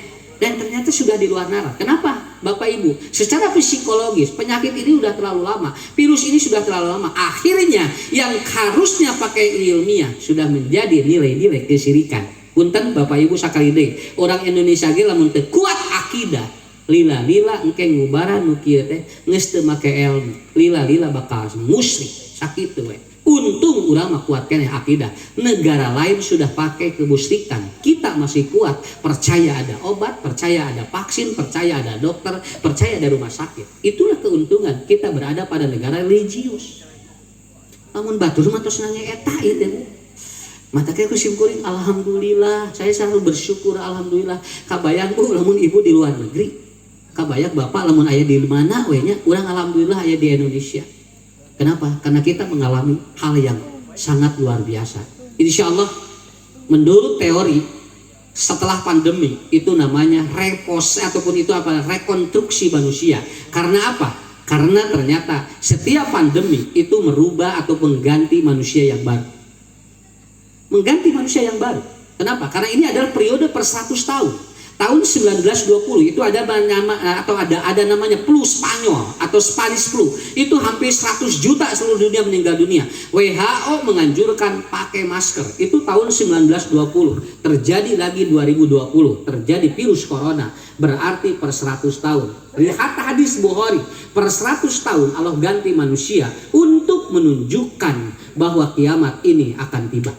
Speaker 1: Dan ternyata sudah di luar nalar. Kenapa? Bapak Ibu, secara psikologis penyakit ini sudah terlalu lama. Virus ini sudah terlalu lama. Akhirnya yang harusnya pakai ilmiah sudah menjadi nilai-nilai kesirikan. Punten Bapak Ibu sakali deui, orang Indonesia ge lamun teu kuat akidah, lila-lila engke ngubaran nu kieu teh geus teu make ilmu. Lila-lila bakal musyrik sakitu we. Untung urang mah kuat keneh akidah. Negara lain sudah pakai kemusyrikan. Kita masih kuat, percaya ada obat, percaya ada vaksin, percaya ada dokter, percaya ada rumah sakit. Itulah keuntungan kita berada pada negara religius. Lamun batur mah tos nanya eta ieu. Mata kayak kusimkuring, alhamdulillah, saya selalu bersyukur, alhamdulillah. Kabayang Bu, lamun ibu di luar negeri, kabayang bapak lamun aya di mana, wehnya, urang alhamdulillah aya di Indonesia. Kenapa? Karena kita mengalami hal yang sangat luar biasa. Insya Allah, menurut teori, setelah pandemi itu namanya ataupun itu apa? Rekonstruksi manusia. Karena apa? Karena ternyata setiap pandemi itu merubah atau mengganti manusia yang baru. Mengganti manusia yang baru. Kenapa? Karena ini adalah periode per 100 tahun. Tahun 1920 itu ada namanya flu Spanyol atau Spanish flu. Itu hampir 100 juta seluruh dunia meninggal dunia. WHO menganjurkan pakai masker. Itu tahun 1920. Terjadi lagi 2020. Terjadi virus corona. Berarti per 100 tahun. Lihat hadis Bukhari. Per 100 tahun Allah ganti manusia untuk menunjukkan bahwa kiamat ini akan tiba.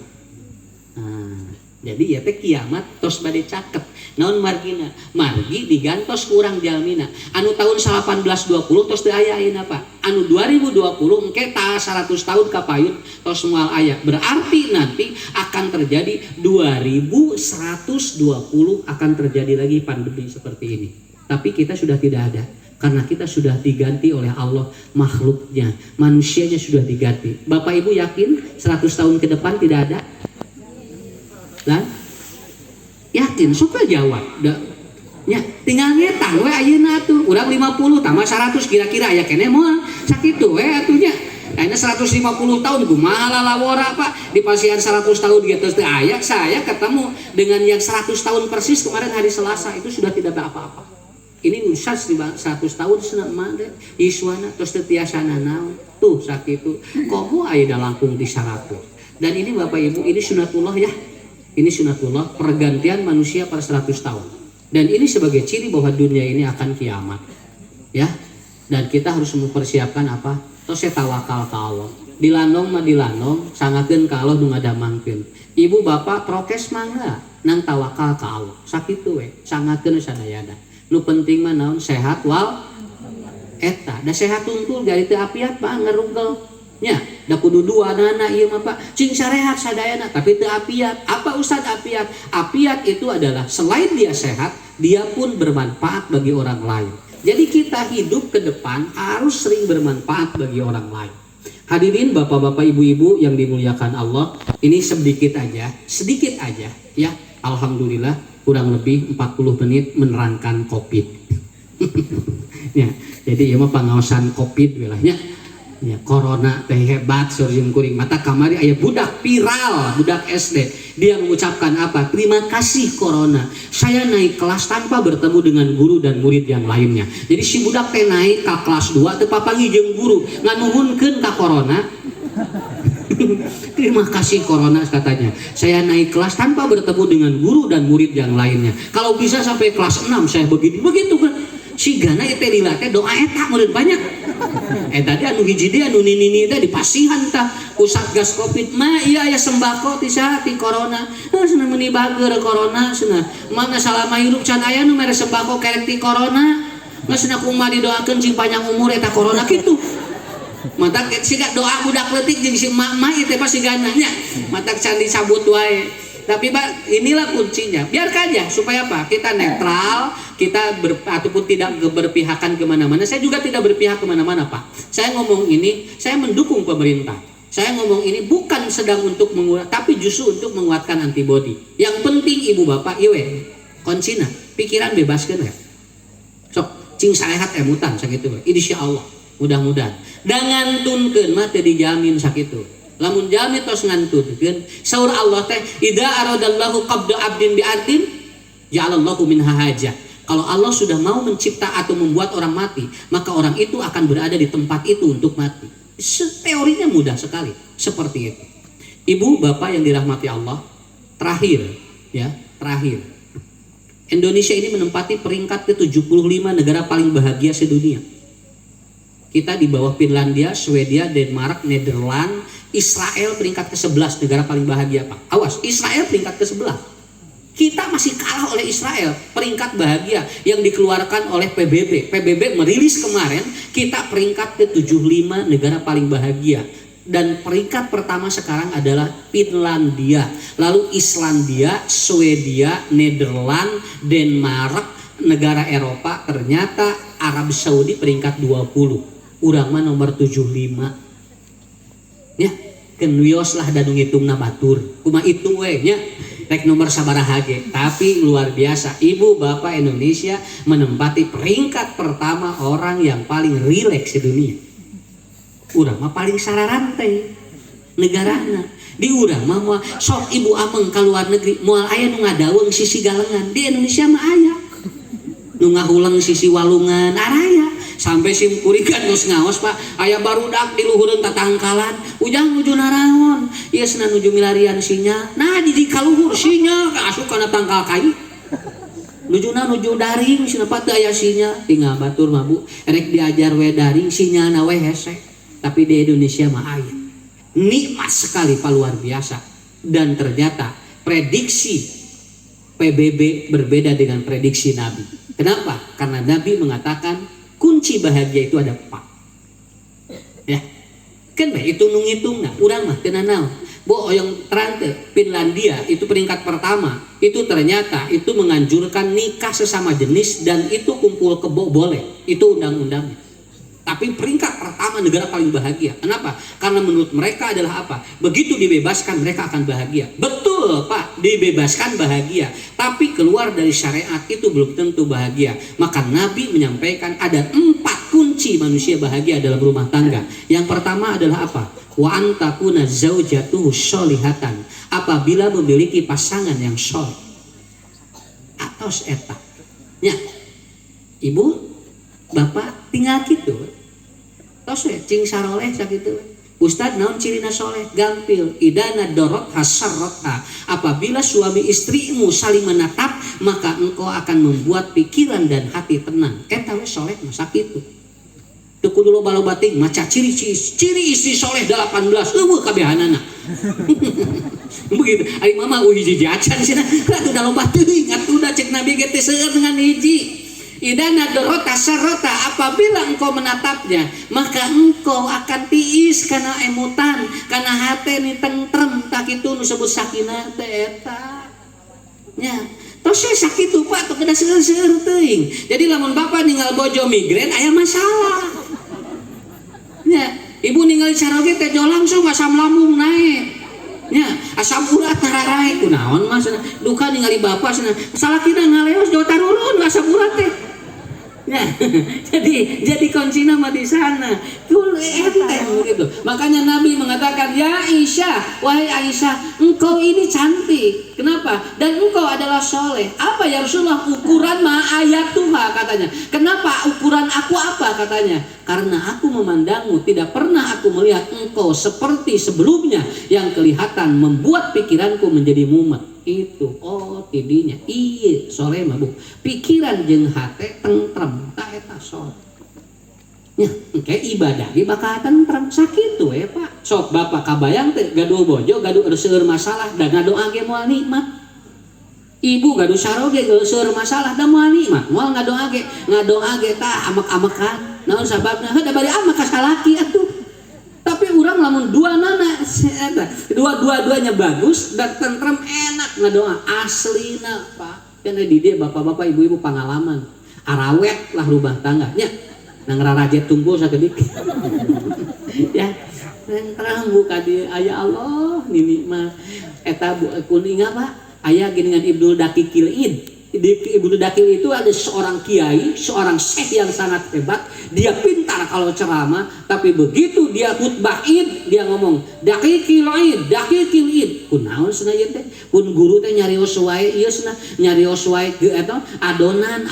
Speaker 1: Jadi ya teh kiamat tos bade caket. Naon margina? Margi digantos kurang jalmina. Anu tahun 1820 tos teu aya ayeuna Pak. Anu 2020 engke tah 100 tahun kapayun tos moal aya. Berarti nanti akan terjadi 2120 akan terjadi lagi pandemi seperti ini. Tapi kita sudah tidak ada. Karena kita sudah diganti oleh Allah makhluknya. Manusianya sudah diganti. Bapak Ibu yakin 100 tahun ke depan tidak ada? Lah yakin suka jawab ya tinggal ngetang we ayeuna tuh urang 50 tambah 100 kira-kira aya keneh moal sakitu we atunya ayeuna 150 tahun kumaha lalawora Pak di pasian 100 tahun gitu teh aya saya ketemu dengan yang 100 tahun persis kemarin hari Selasa itu sudah tidak ada apa-apa ini usas di 100 tahun senang mah iswana terus teu tiasa naon tuh sakitu komo aya langkung di 100 dan ini Bapak Ibu ini sunatullah ya. Ini sunatullah pergantian manusia per 100 tahun. Dan ini sebagai ciri bahwa dunia ini akan kiamat. Ya. Dan kita harus mempersiapkan apa? Tos tawakal ka Allah. Dilandong mah dilandong, sangakeun ka Allah nu ngadamangkeun. Ibu bapak prokes mangga nang tawakal ka Allah. Sakitu we, sangakeun sadayana. Nu penting mah naon sehat wal eta. Da sehat unggul dari teu apiat Pak ngerugel. nya da kudu dua anak ieu mah Pak cing sarehat sadayana tapi teu apiat. Apa Ustaz apiat? Apiat itu adalah selain dia sehat dia pun bermanfaat bagi orang lain. Jadi kita hidup ke depan harus sering bermanfaat bagi orang lain. Hadirin bapak-bapak ibu-ibu yang dimuliakan Allah, ini sedikit aja ya. Alhamdulillah kurang lebih 40 menit menerangkan COVID. Ya, jadi ieu mah pangaosan COVID wilahnya. Ya, corona teh hebat surjung kuring mata kamari aya budak viral budak SD dia mengucapkan apa terima kasih corona saya naik kelas tanpa bertemu dengan guru dan murid yang lainnya. Jadi si budak teh naik ke kelas 2 teu papangi jeung guru nganuhunkeun ka corona. Terima kasih corona katanya saya naik kelas tanpa bertemu dengan guru dan murid yang lainnya. Kalau bisa sampai kelas 6 saya begitu kan si gana teh dilatih doa eta murid banyak. Tadi anu hiji dia anu nini teh dipasihan tah ku Satgas Covid mah iya aya sembako ti saha ti corona. Cenah meuni bager corona cenah. Mana salama hirup can aya nu mere sembako kerek ti corona. Geus cenah kumaha didoakeun cing panjang umur eta corona kitu. Mata siga doa budak leutik jeung si emak-emak ieu teh pasti gananya. Mata can disabut wae. Tapi Pak, inilah kuncinya. Biarkan ya, supaya apa? Kita netral, kita ataupun tidak berpihakan kemana-mana. Saya juga tidak berpihak kemana-mana Pak. Saya ngomong ini, saya mendukung pemerintah. Saya ngomong ini bukan sedang untuk menguat, tapi justru untuk menguatkan antibodi. Yang penting ibu bapak, iwe, konsina, pikiran bebaskan ya. Sok, cing sarehat emutan sakitu. Insya Allah, mudah-mudahan. Dan tunkeun mah teu dijamin sakitu. Lamun jami tos ngantunkeun saur Allah teh idza aradallahu qabda abdin bi ardin ja'alallahu minha hajah. Kalau Allah sudah mau mencipta atau membuat orang mati, maka orang itu akan berada di tempat itu untuk mati. Teorinya mudah sekali seperti itu. Ibu bapak yang dirahmati Allah, terakhir Indonesia ini menempati peringkat ke-75 negara paling bahagia sedunia. Kita di bawah Finlandia, Swedia, Denmark, Nederland, Israel peringkat ke-11 negara paling bahagia Pak. Awas, Israel peringkat ke-11. Kita masih kalah oleh Israel peringkat bahagia yang dikeluarkan oleh PBB. PBB merilis kemarin kita peringkat ke-75 negara paling bahagia. Dan peringkat pertama sekarang adalah Finlandia, lalu Islandia, Swedia, Nederland, Denmark, negara Eropa, ternyata Arab Saudi peringkat 20. Urang mah nomor 75. Ya, keun wios lah dan ngitungna batur. Kumaha hitung we nya. Rek nomor sabaraha ge, tapi luar biasa. Ibu bapak Indonesia menempati peringkat pertama orang yang paling rileks di dunia. Urang mah paling sararan teh negarana. Di urang mah moal sok ibu ameng ka luar negeri moal aya nu ngadaweung sisi galengan. Di Indonesia mah aya. Nu ngahuleng sisi walungan araya. Sampai sim kurikan geus ngaos Pak aya barudak di luhureun tatangkalan ujang nuju naraon ieu cenah nuju milarian sinya nah di kaluhur sinya asup kana tangkal kai nujuna nuju daring cenah teu aya sinya tinggal batur mah Bu rek diajar we daring sinyalna we hese tapi di Indonesia mah aya nikmat sekali Pak luar biasa. Dan ternyata prediksi PBB berbeda dengan prediksi Nabi. Kenapa? Karena Nabi mengatakan kunci bahagia itu ada 4. Ya. Kan itu nungitungna, urang mah teu naon. Bo yang terang teh Finlandia itu peringkat pertama. Itu ternyata itu menganjurkan nikah sesama jenis dan itu kumpul kebo boleh. Itu undang-undangnya. Tapi peringkat pertama negara paling bahagia. Kenapa? Karena menurut mereka adalah apa? Begitu dibebaskan mereka akan bahagia. Betul Pak, dibebaskan bahagia. Tapi keluar dari syariat itu belum tentu bahagia. Maka Nabi menyampaikan ada 4 kunci manusia bahagia dalam rumah tangga. Yang pertama adalah apa? Wa antakuna zaujatuhu sholihatan. Apabila memiliki pasangan yang sholih. Atau eta. Ya. Ibu, bapak tinggal gitu. Tos we cing saroleh sakitu. Ustad naon cirina soleh? Gampil. Idana dorot hasarrotha. Apabila suami istrimu saling menatap, maka engkau akan membuat pikiran dan hati tenang. Eta we soleh masa kitu. Teu kudu loba-loba ting maca ciri istri soleh 18. Eueuh kabehanana. Begitu. Ari mama hiji acan cenah. Atuh da loba teuing atuh da cek Nabi ge teh seueur dengan hiji. Idana dorota sarota, apabila engkau menatapnya, maka engkau akan tiis karena emutan, karena hati ini tentrem, tak itu disebut sakinah teh eta. Ya, tos sakitu Pak, tuh kena seueur teuing. Jadi lamun bapak ninggal bojo migrain aya masalah. Ya, ibu ninggal caroge teh jo langsung asam lambung naik. Ya, asam urat nararai kunaon mas duka ningali bapak cenah. Salah kita ngaleos jo tarurun asam urat teh. Ya, jadi kuncinya mah di sana. Gitu. Makanya Nabi mengatakan, ya Aisyah, wahai Aisyah, engkau ini cantik. Kenapa? Dan engkau adalah soleh. Apa ya Rasulullah? Ukuran ma ayat Tuhan katanya. Kenapa? Ukuran aku apa katanya? Karena aku memandangmu, tidak pernah aku melihat engkau seperti sebelumnya yang kelihatan membuat pikiranku menjadi mumet. Itu tidinya iya soleh mah bu pikiran jeung hate tentrem tah eta soleh nya engke ibadah ge bakal tentrem sakitu Pak. Sok bapak kabayang teh gaduh bojo gaduh seueur masalah da ngadoa ge moal nikmat. Ibu gaduh saroge seueur masalah da moal nikmat moal ngadoa ge tah amek-amekan naon sababna da bari amek ka salaki atuh. Tapi orang lamun dua-duanya bagus dan tentrem enak ngadoa aslina Pak. Kan di dia bapak-bapak ibu-ibu pengalaman arawet lah rumah tangganya nang raraget tunggu sakedik ya tentrem buka di aya Allah nini mah eta kuning apa aya geuningan Ibnu Daqiqil Id. Ibnu Daqiqil itu ada seorang kiai, seorang syekh yang sangat hebat. Dia pintar kalau ceramah, tapi begitu dia khutbah Id, dia ngomong Daqiqil Id. Kunaon cenah ieu teh? Kun guru teh nyarios wae ieu cenah, nyarios wae ge eta adonan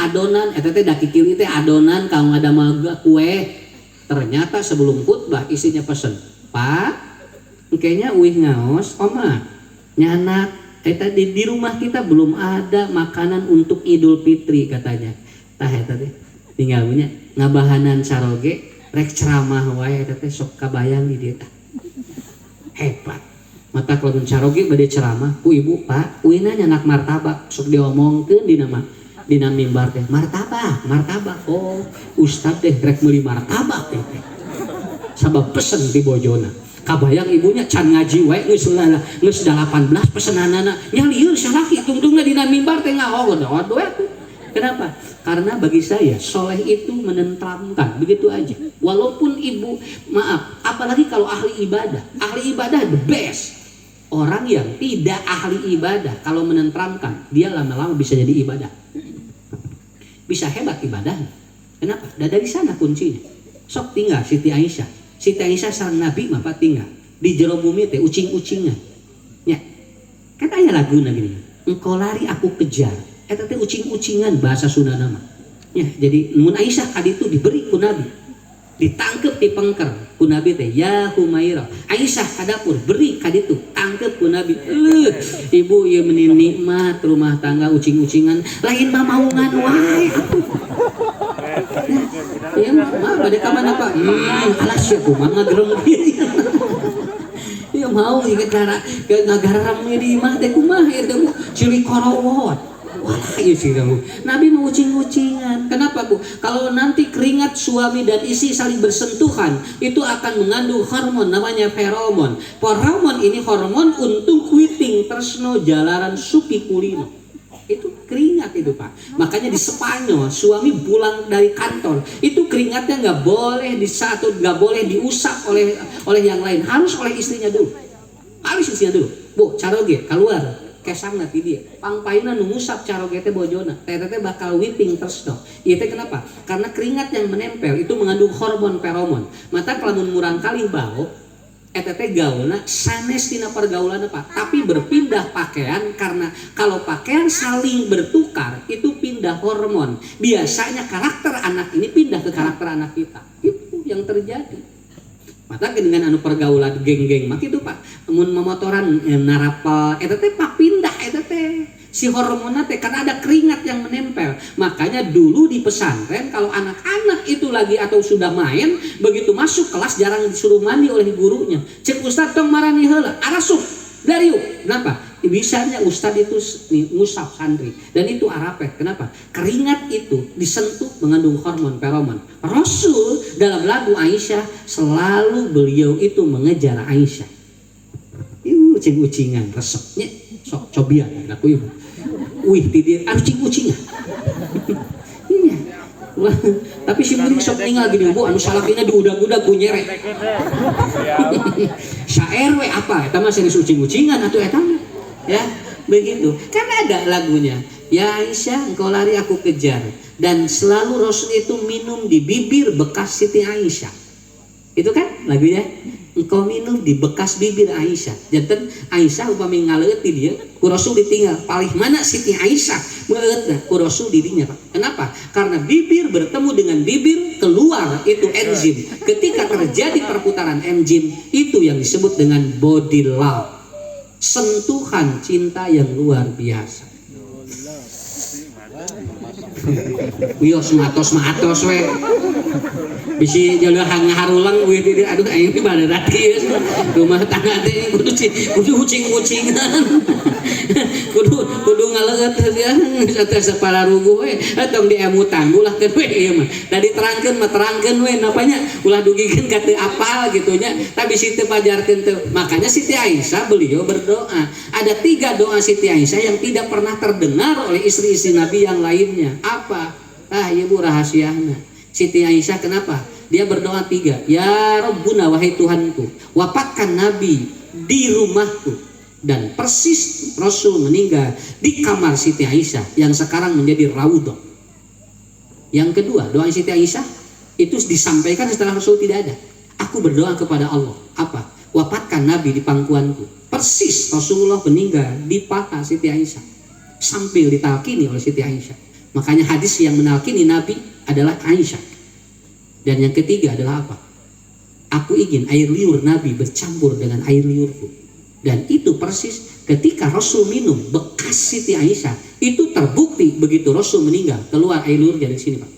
Speaker 1: eta teh Daqiqil teh adonan kanggo ngadamel kue. Ternyata sebelum khutbah isinya pesen, "Pak, engkenya uih ngaos, Oma. Nyanak eta di rumah kita belum ada makanan untuk Idul Fitri," katanya. Tah eta teh tinggal punya ngabahanan saroge rek ceramah wae eta teh sok kabayang di dieu tah. Hebat. Mata kalau saroge bade ceramah ku ibu Pak, uina nyanak martabak sok diomongkeun dina mimbar teh. Martabak. Oh, ustad teh rek meuli martabak teh. Sabab pesen di bojona. Kabayang ibunya can ngaji wae geus 18 pesenanana nya lieur salaki tungtungna dina mimbar teh ngahogon we atuh. Kenapa? Karena bagi saya soleh itu menenteramkan begitu aja. Walaupun ibu maaf, apalagi kalau ahli ibadah the best. Orang yang tidak ahli ibadah kalau menenteramkan dia lama-lama bisa jadi ibadah. Bisa hebat ibadahnya. Kenapa? Dari sana kuncinya. Sok tinggal Siti Aisyah sareng Nabi mah tinggal di jero bumi teh ucing-ucingan. Ya. Kan aya laguna gini. Engkau lari aku kejar. Eta teh ucing-ucingan bahasa Sundana mah. Ya, jadi mun Aisyah kaditu diberi ku Nabi. Ditangkep di pengker ku Nabi teh ya Humairah. Aisyah ka dapur beri kaditu tangkep ku Nabi. Ibu ieu meuni nikmat rumah tangga ucing-ucingan lain mah maungan wae. Ya mah bade ka mana Pak? Alas ya kumaha ngagereng diri. Ya mau ieu cara ngagaram di imah teh kumaha eta cilik korowot. Wah, iya sih kamu. Nabi mau ucing-ucingan. Kenapa Bu? Kalau nanti keringat suami dan istri saling bersentuhan, itu akan mengandung hormon namanya feromon. Feromon ini hormon untuk kwiting tresno jalaran supi kulino. itu keringat itu Pak. Makanya di Spanyol suami pulang dari kantor itu keringatnya nggak boleh nggak boleh diusap oleh yang lain, harus oleh istrinya dulu, Bu caroge keluar kesang nanti dia pangpaina nungusap caroge teh bojona tete bakal whipping terus dong. Itu kenapa? Karena keringat yang menempel itu mengandung hormon feromon. Mata kelamun murang kali bau ETT gaulna sanes tina pergaulan apa, tapi berpindah pakaian karena kalau pakaian saling bertukar itu pindah hormon. Biasanya karakter anak ini pindah ke karakter anak kita. Itu yang terjadi. Maka dengan anu pergaulan geng-geng mak itu Pak, mun memotoran narapal ETT Pak pindah ETT. Si hormonnya teh karena ada keringat yang menempel. Makanya dulu di pesantren kalau anak-anak itu lagi atau sudah main, begitu masuk kelas jarang disuruh mandi oleh gurunya. Cek Ustad tong marani heula, arasup dari yuk. Kenapa? Bisanya Ustad itu ngusap santri dan itu arapet. Kenapa? Keringat itu disentuh mengandung hormon feromon. Rasul dalam lagu Aisyah selalu beliau itu mengejar Aisyah. Ucing-ucingan resepnya sok cobian aku ibu. Wih, tidir ucing-ucingan. Iya. Tapi si murid sok tinggal gini Bu, anu salakina diudag-udag ku nyerek. Syair we apa? Eta mah serius ucing-ucingan atuh eta mah. Ya, begitu. Karena ada lagunya. Ya Aisyah, engkau lari aku kejar. Dan selalu Rasul itu minum di bibir bekas Siti Aisyah. Itu kan lagunya. Engkau minum di bekas bibir Aisyah. Janten Aisyah upami ngaleut di dia, ku Rasul ditinggal. Palih mana Siti Aisyah ngaleutna, ku Rasul di dinya, Pak. Kenapa? Karena bibir bertemu dengan bibir, keluar itu enzim. Ketika terjadi perputaran enzim, itu yang disebut dengan body love. Sentuhan cinta yang luar biasa. Wios matos we. Bisi jalur harulang we di aduh aing teh bade rati rumah tangga teh kudu kucing-kucingan. kudu ngaleut ya sateusa pararuguh we tong diemutan ulah teh we ieu mah. Da terangkeun we napanya ulah dugikeun ka teu apal gitu nya tapi situ pajarkeun teu. Makanya Siti Aisyah beliau berdoa. Ada 3 doa Siti Aisyah yang tidak pernah terdengar oleh istri-istri Nabi yang lainnya. Apa? Ibu rahasianya. Siti Aisyah kenapa? Dia berdoa 3. Ya Rabbuna wahai Tuhanku, wafatkan Nabi di rumahku. Dan persis Rasul meninggal di kamar Siti Aisyah yang sekarang menjadi raudhah. Yang kedua, doa Siti Aisyah itu disampaikan setelah Rasul tidak ada. Aku berdoa kepada Allah. Apa? Wafatkan Nabi di pangkuanku. Persis Rasulullah meninggal di paha Siti Aisyah. Sambil ditalkini oleh Siti Aisyah. Makanya hadis yang menalkini Nabi adalah Aisyah. Dan yang ketiga adalah apa? Aku ingin air liur Nabi bercampur dengan air liurku. Dan itu persis ketika Rasul minum bekas Siti Aisyah. Itu terbukti begitu Rasul meninggal keluar air liur dari sini Pak.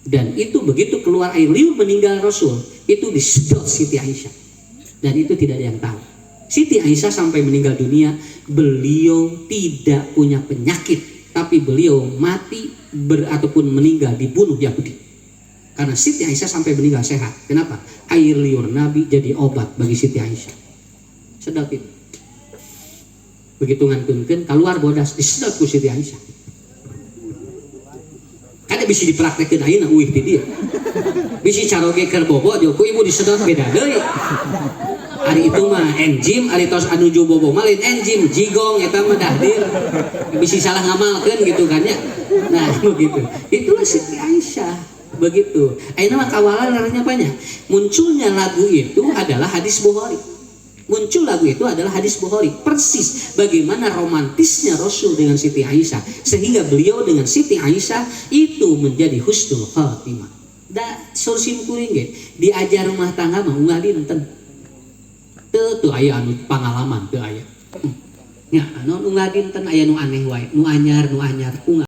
Speaker 1: Dan itu begitu keluar air liur meninggal Rasul, itu disedot Siti Aisyah. Dan itu tidak ada yang tahu. Siti Aisyah sampai meninggal dunia, beliau tidak punya penyakit. Tapi beliau mati ataupun meninggal dibunuh Yahudi. Karena Siti Aisyah sampai meninggal sehat. Kenapa? Air liur Nabi jadi obat bagi Siti Aisyah. Sedap itu. Begitu ngantunkeun keluar bodas disedot ku Siti Aisyah. Kada bisa dipraktekeun ayeuna uih ti dieu. Bisi caroge keur bobo jeung ku ibu disedot beda deui. Hari itu mah enzim, hari tos anuju bobo mah lain enzim, jigong eta mah dahdir. Bisa salah ngamalkeun gitu kan ya. Nah, begitu. Itulah Siti Aisyah. Begitu. Ayeuna mah kawalan laranya banyak. Munculnya lagu itu adalah hadis Bukhari. Muncul lagu itu adalah hadis Bukhari. Persis bagaimana romantisnya Rasul dengan Siti Aisyah sehingga beliau dengan Siti Aisyah itu menjadi husnul khatimah. Da sursim kuring ge diajar rumah tangga mah unggal dinten. Teu aya anu pangalaman teu aya. Nya anu unggal dinten aya nu aneh wae, nu anyar unggal